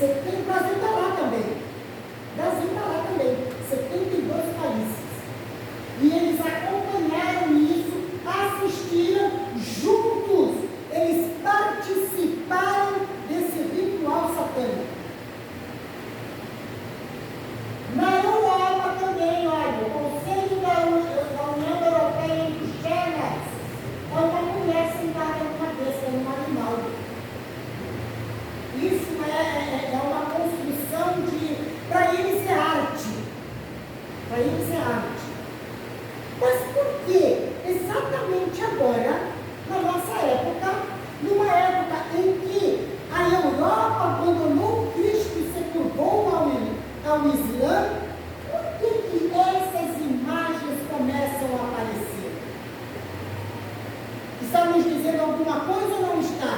S1: O Brasil está lá também. O Brasil está lá também. 72 países. E eles acompanharam isso, assistiram juntos. Eles participaram desse ritual satânico. Na Europa também, olha, o Conselho da União Europeia em Bruxelas é uma mulher sentada numa besta, num animal. Isso é uma construção para eles é arte. Para eles é arte. Mas por que exatamente agora, na nossa época, numa época em que a Europa abandonou Cristo e se curvou ao Islã, por que essas imagens começam a aparecer? Está nos dizendo alguma coisa ou não está?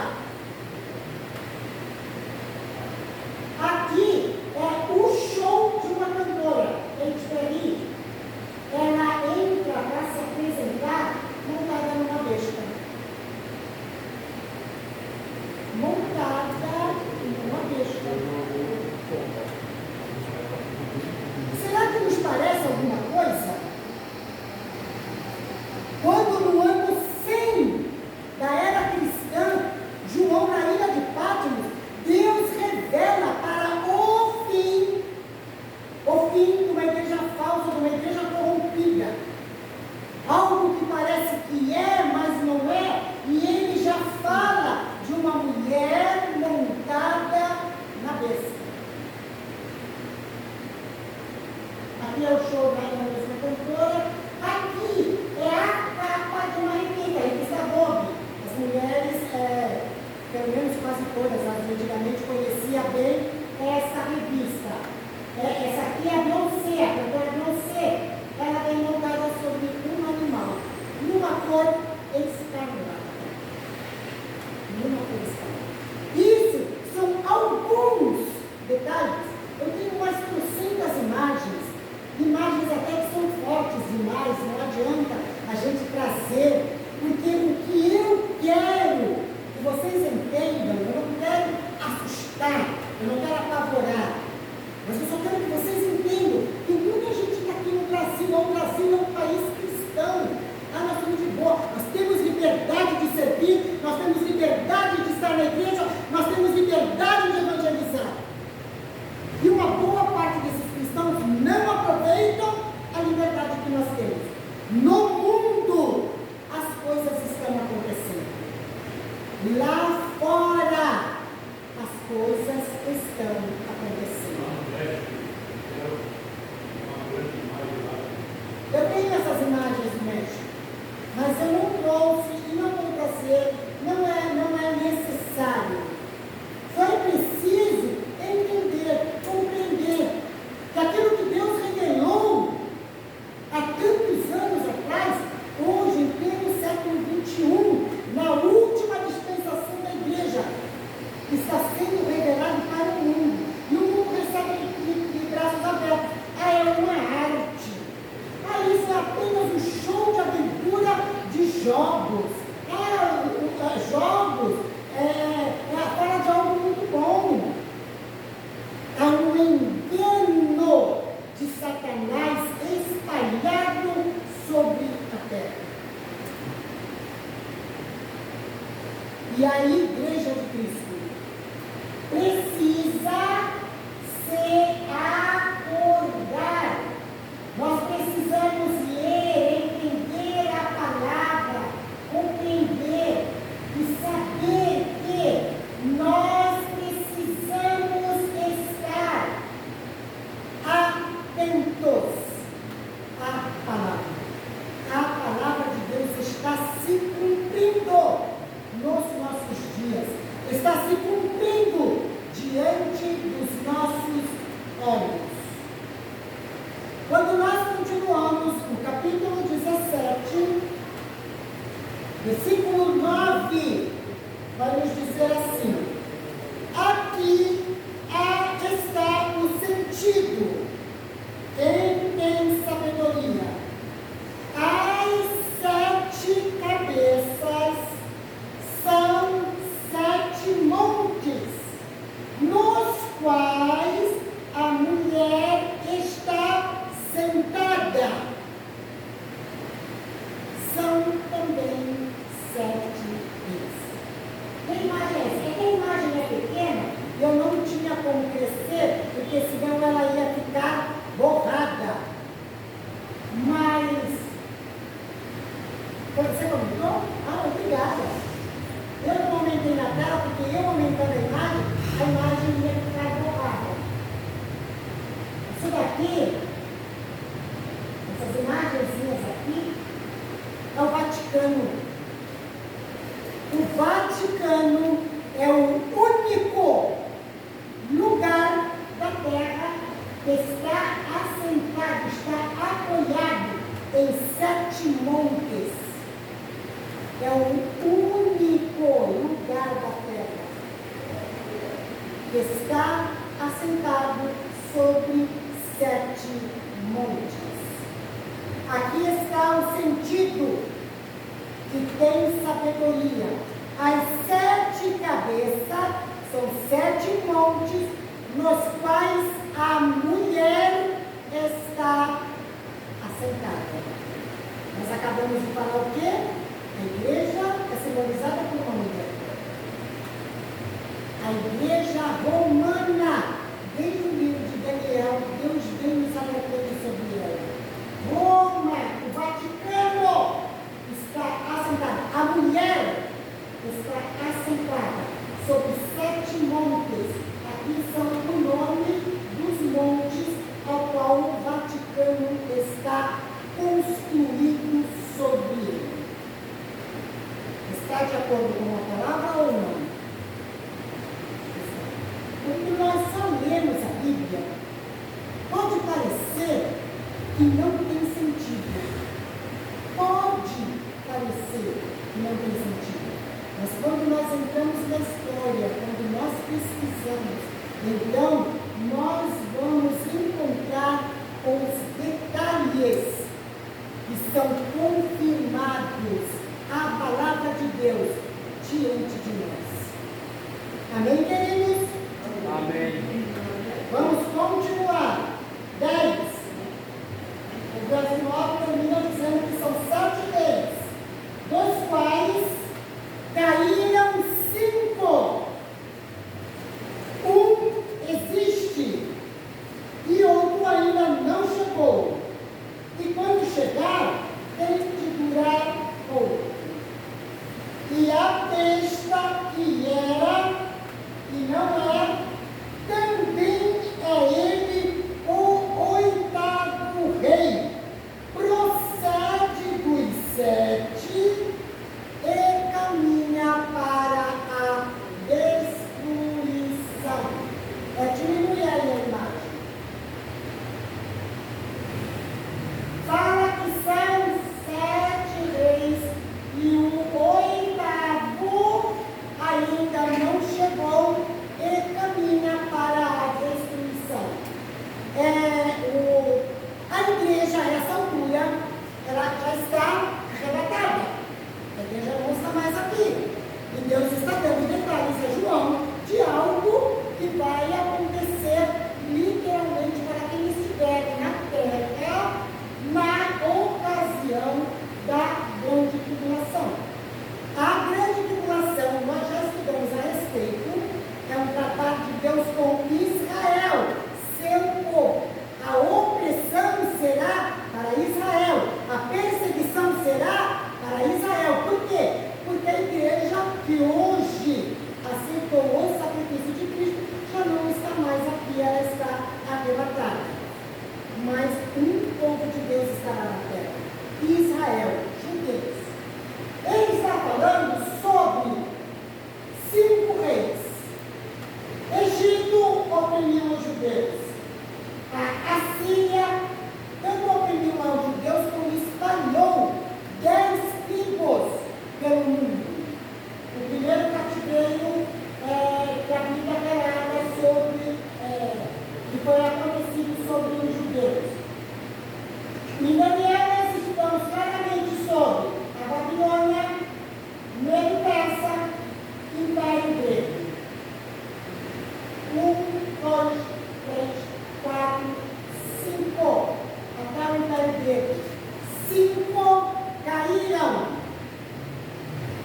S1: Aqui é o show de uma cantora, Katy. Ela entra para se apresentar montada numa besta. Montada numa besta. Será que nos parece alguma coisa? Quando no ano 100 da era cristã, João na ilha de Patmos, Deus revela para o fim de uma igreja falsa, de uma igreja corrompida. Algo que parece que é, mas não é, e ele já fala de uma mulher montada na besta. Aqui é o show da mesma cantora, aqui é a capa de uma revista Vogue. As mulheres, pelo menos quase todas, as antigamente conhecia bem essa revista. Essa aqui é a Beyoncé, a cantora Beyoncé. Ela vem montada sobre um animal, numa cor escarlate. Isso são alguns detalhes. Eu tenho umas 300 imagens até que são fortes demais, não adianta a gente trazer, porque o que eu quero que vocês entendam, eu não quero assustar, eu não quero apavorar, mas eu só quero que vocês entendam que muita gente está aqui no Brasil, o Brasil é um país cristão. Nós somos de boa, nós temos liberdade de servir, nós temos liberdade de estar na igreja, nós temos liberdade de evangelizar. E uma boa parte desses cristãos não aproveitam a liberdade que nós temos. No mundo, as coisas estão acontecendo. Lá fora, as coisas estão acontecendo. Eu tenho essas imagens do México, mas eu não trouxe e não vou trazer, não é necessário. Foi preciso entender, compreender que aquilo que Deus revelou há tantos anos atrás, hoje, em pleno século XXI, na última dispensação da igreja, está sendo revelado para o mundo. E o mundo recebe de braços abertos. É uma arte. Isso é apenas um show de aventura de jogos. Jogos fala de algo muito bom. É um engano de Satanás espalhado sobre a terra. E a igreja de Cristo precisa se acordar. Nós precisamos ler, entender a palavra, compreender e saber que nós precisamos estar atentos à palavra. A palavra de Deus está se cumprindo nos nossos dias, está se cumprindo diante dos nossos olhos. Quando nós continuamos no capítulo 17, versículo 9, vai nos dizer assim: aqui está o sentido Isso daqui, essas imagenzinhas aqui, é o Vaticano. O Vaticano é o único lugar da Terra que está assentado, está apoiado em 7 montes. É o único lugar da Terra que está assentado sobre 7 montes. Aqui está o sentido que tem sabedoria. As 7 cabeças são 7 montes nos quais a mulher está assentada. Nós acabamos de falar o quê? A igreja é simbolizada por uma mulher. A igreja romana, desde o livro de Daniel, Deus vem nos alertando sobre ela. Roma, o Vaticano, está assentada. A mulher está assentada sobre 7 montes. Aqui são o nome dos montes ao qual o Vaticano está construído sobre ele. Está de acordo com a palavra ou não? Quando nós só lemos a Bíblia, pode parecer que não tem sentido. Pode parecer que não tem sentido. Mas quando nós entramos na história, quando nós pesquisamos, então nós vamos encontrar os detalhes que são confirmados a palavra de Deus diante de nós. Amém, queridos?
S2: Amém.
S1: Vamos continuar. 10. O verso 9 termina dizendo que são 7 reis, dos quais caíram 5. Um existe e outro ainda não chegou. E quando chegar, tem de durar pouco. E a besta que era e não é, também é ele o 8º rei. Procede dos 7 e caminha para a destruição. Diminui aí a imagem. Fala que são 7 reis e o 8º ainda não chegou e caminha para a destruição. A igreja, a essa altura, ela já está arrebatada. A igreja não está mais aqui. E Deus está dando detalhes a João de algo que vai acontecer literalmente para quem estiver na terra na ocasião da grande tribulação. A grande tribulação, nós já estudamos a respeito, é um tratado de Deus com Israel, seu povo. A opressão será para Israel, a perseguição será para Israel. Por quê? Porque a igreja que hoje aceitou o sacrifício de Cristo já não está mais aqui, ela está arrebatada. Mas um povo de Deus estará na terra, Israel, judeus. Ele está falando sobre 5 reis. Egito oprimiu os judeus. A Síria tanto oprimiu aos judeus como espalhou 10 tribos pelo mundo. O primeiro cativeiro que a Bíblia relata sobre, que foi acontecido sobre os judeus. Em Daniel nós estudamos claramente sobre a Babilônia, Medo Persa, Império Grego. 1, 2, 3, 4, 5. Até o Império Grego. 5 caíram.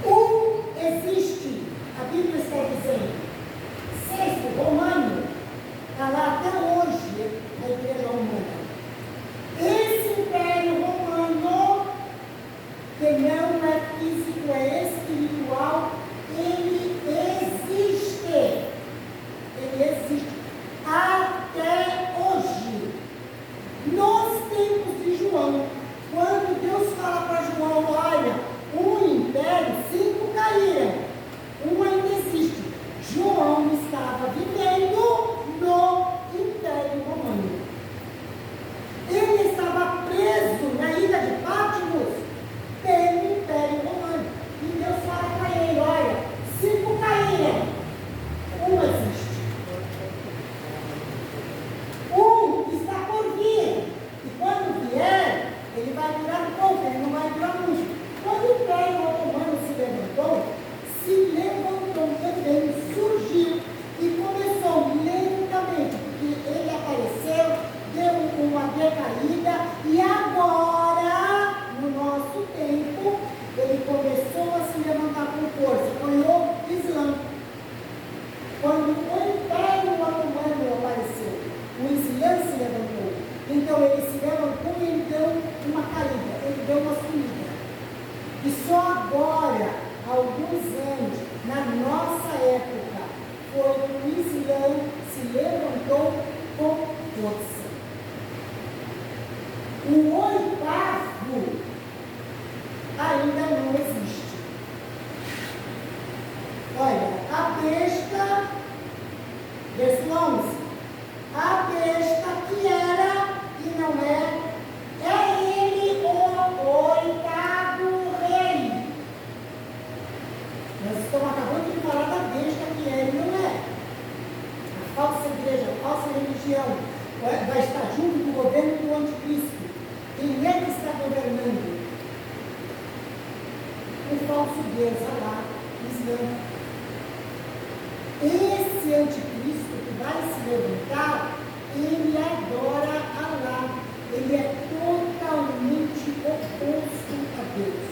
S1: 1 existe. A Bíblia está dizendo. 6, romano. Está lá até hoje a igreja romana. Esse império Então ele se levantou e ele deu uma caída, ele deu uma sumida. E só agora, há alguns anos, na nossa época, foi que o Islã se levantou com força. O oitavo ainda não existe. Olha, a besta, versículo 11, a besta que era e não é ele o oitavo rei. Nós estamos acabando de falar da besta que era e não é. A falsa igreja, a falsa religião vai estar junto com o governo do anticristo. Quem é que está governando? O falso Deus, Alá, Islã. Esse anticristo que vai se levantar, ele adora Alá. Ele é totalmente oposto a Deus.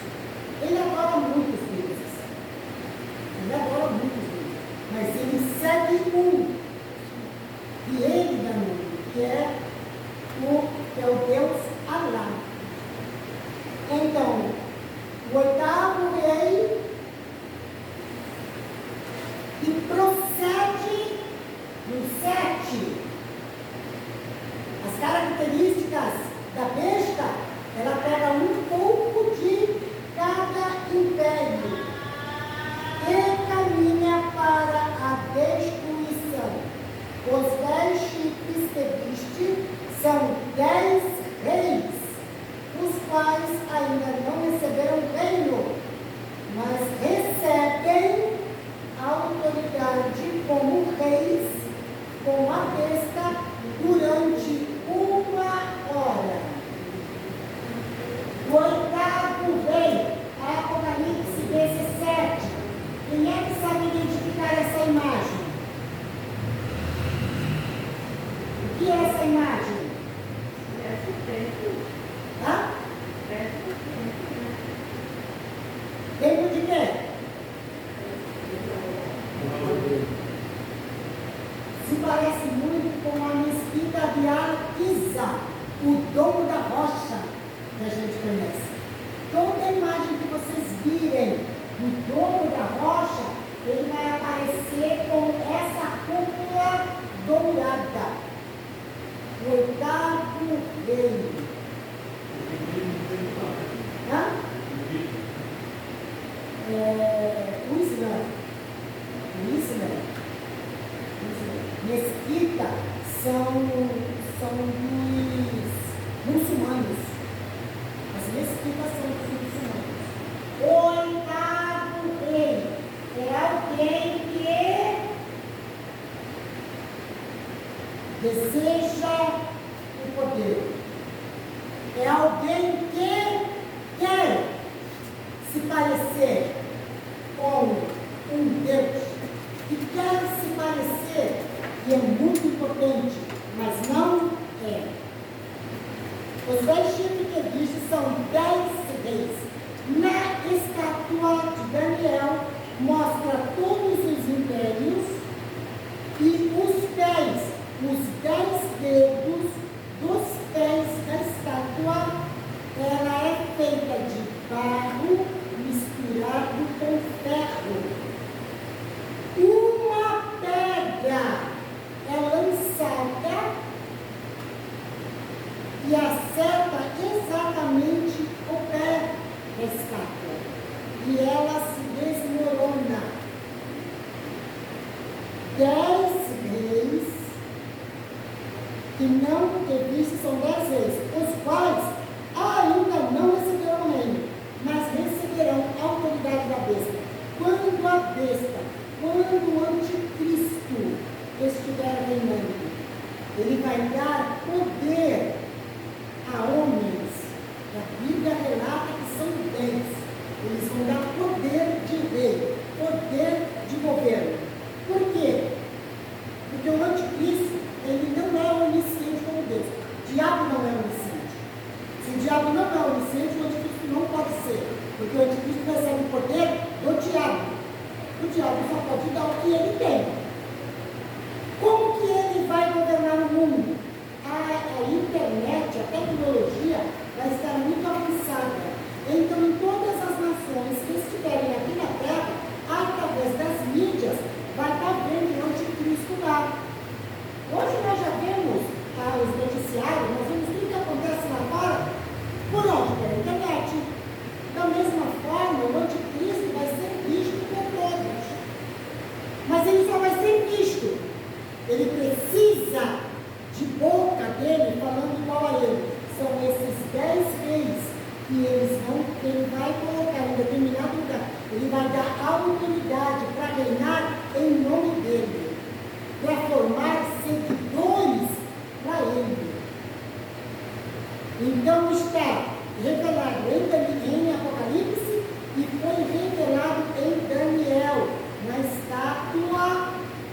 S1: Ele adora muitos deuses. Ele adora muitos deuses. Mas ele segue um. E ele dá nome, que é o Deus Alá. Então, o oitavo rei que procede no 7. As características da besta, ela pega um pouco de cada império e caminha para a destruição. Os 10 chifres que viste são 10 reis, os quais ainda não receberam reino, mas recebem autoridade como reis, com a besta, durante 1 hora. O oitavo rei, Apocalipse 17. Quem é que sabe identificar essa imagem? O que é essa imagem? Hã? Templo de quê? Se parece muito com a mesquita de Al-Qiza, o domo da rocha que a gente conhece. Toda a imagem que vocês virem do domo da rocha, ele vai aparecer com essa cúpula dourada. O oitavo rei. Hã? O Islã. Mesquita são dos muçulmanos. As mesquitas são dos muçulmanos. O oitavo rei é alguém que deseja o poder. É alguém que quer se parecer com um Deus, que quer se parecer, e é muito importante, mas não é. Os 10 chifres que viste são 10 reis. Na estátua de Daniel, mostra todos os impérios e os pés, os 10 dedos dos pés da estátua, ela é feita de barro misturado com ferro. Uma pedra é lançada e acerta exatamente o pé da estátua. E ela se desmorona. 10 reis que não reviste são 10 reis, os quais ainda não receberam reino, mas receberão a autoridade da besta. Quando a besta, quando o anticristo estiver reinando, ele vai dar poder a homens. A Bíblia relata que são 10. Eles vão dar poder de rei, poder de governo. Por quê? Porque o anticristo, ele não é onisciente como Deus. O diabo não é onisciente. Se o diabo não é onisciente, o anticristo não pode ser. Porque o anticristo recebe o poder do diabo. O diabo só pode dar o que ele tem. Como que ele vai governar o mundo? A internet, a noticiário, nós vemos tudo que acontece lá fora, por onde? Pela internet. Da mesma forma, o anticristo vai ser visto por todos. Mas ele só vai ser visto. Ele precisa de boca dele falando igual a ele. São esses 10 reis que ele vai colocar em determinado lugar. Ele vai dar autoridade para reinar em nome dele, para formar seguidores para ele. Então está revelado em Apocalipse e foi revelado em Daniel, na estátua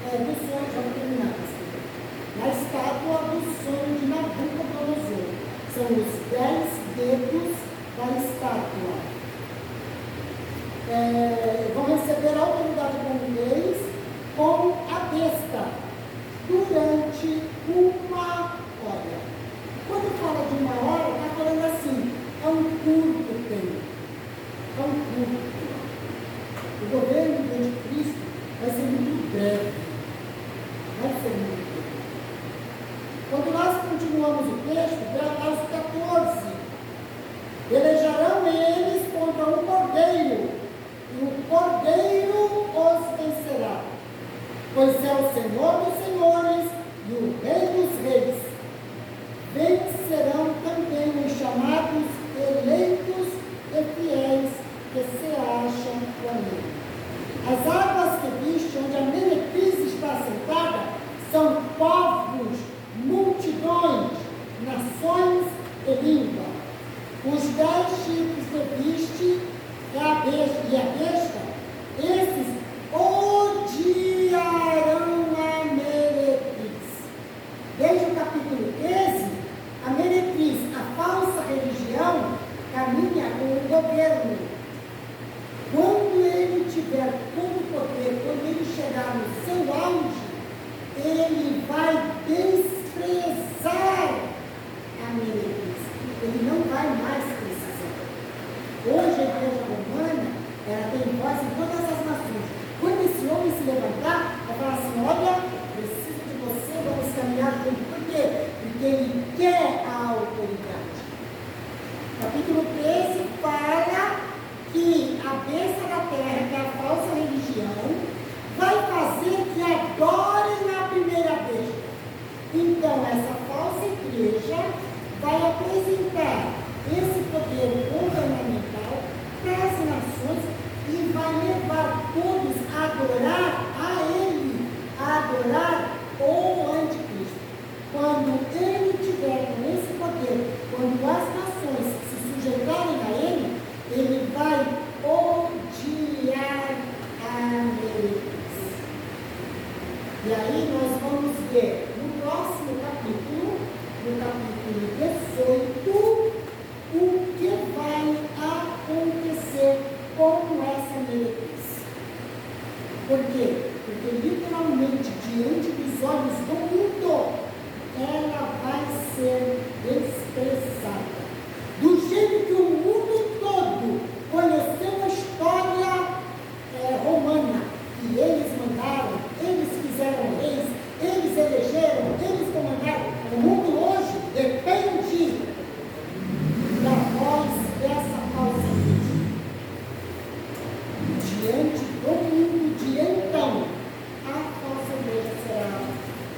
S1: do sonho, já vou terminar, na estátua do sonho de Nabucodonosor. São os 10 dedos da estátua. Vão receber a autoridade como reis com a besta durante uma hora. Quando fala de uma hora, está falando assim, é um curto tempo. É um curto. O governo do anticristo vai ser muito breve. Vai ser muito breve. Quando nós continuamos o texto, verso 14, pelejarão eles contra um cordeiro, e o cordeiro os vencerá, pois é o Senhor dos senhores e o Rei dos reis. Vencerão também os chamados eleitos e fiéis que se acham com ele. As águas que viste, onde a meretriz está sentada, são povos, multidões, nações e língua. Os 10 chifres que viste e a besta, esses odiarão a meretriz. Desde o capítulo 13, a meretriz, a falsa religião, caminha com o governo. Quando ele tiver todo o poder, quando ele chegar no seu auge, ele vai desprezar a meretriz. Ele não vai mais precisar. Hoje a igreja romana, ela tem voz em todas as nações. Quando esse homem se levantar, vai falar assim, olha, preciso de você, vamos caminhar junto. Por quê? Porque ele quer a autoridade. Capítulo 13 fala que a besta da terra, que é a falsa religião, vai fazer que adorem a primeira besta. Então, essa falsa igreja vai apresentar esse poder governamental para as nações e vai levar todos a adorar a ele, a adorar o anticristo. Quando ele tiver com esse poder, quando as nações se sujeitarem a ele, ele vai odiar a meretriz. E aí nós vamos ver no próximo capítulo, no capítulo 18, o que vai acontecer com essa meretriz. Por quê? Porque literalmente, diante dos olhos do mundo, ela vai ser desprezada. Do jeito que o mundo todo conheceu a história romana, que eles mandaram, eles fizeram reis, eles elegeram, eles comandaram. O mundo hoje depende da voz dessa falsa igreja. Diante do mundo de então, a falsa igreja será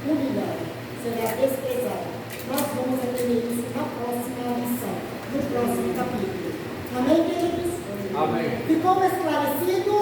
S1: humilhada, será desprezada. Nós vamos aprender isso na próxima lição, no próximo capítulo. Amém, queridos?
S2: Amém.
S1: Ficou esclarecido?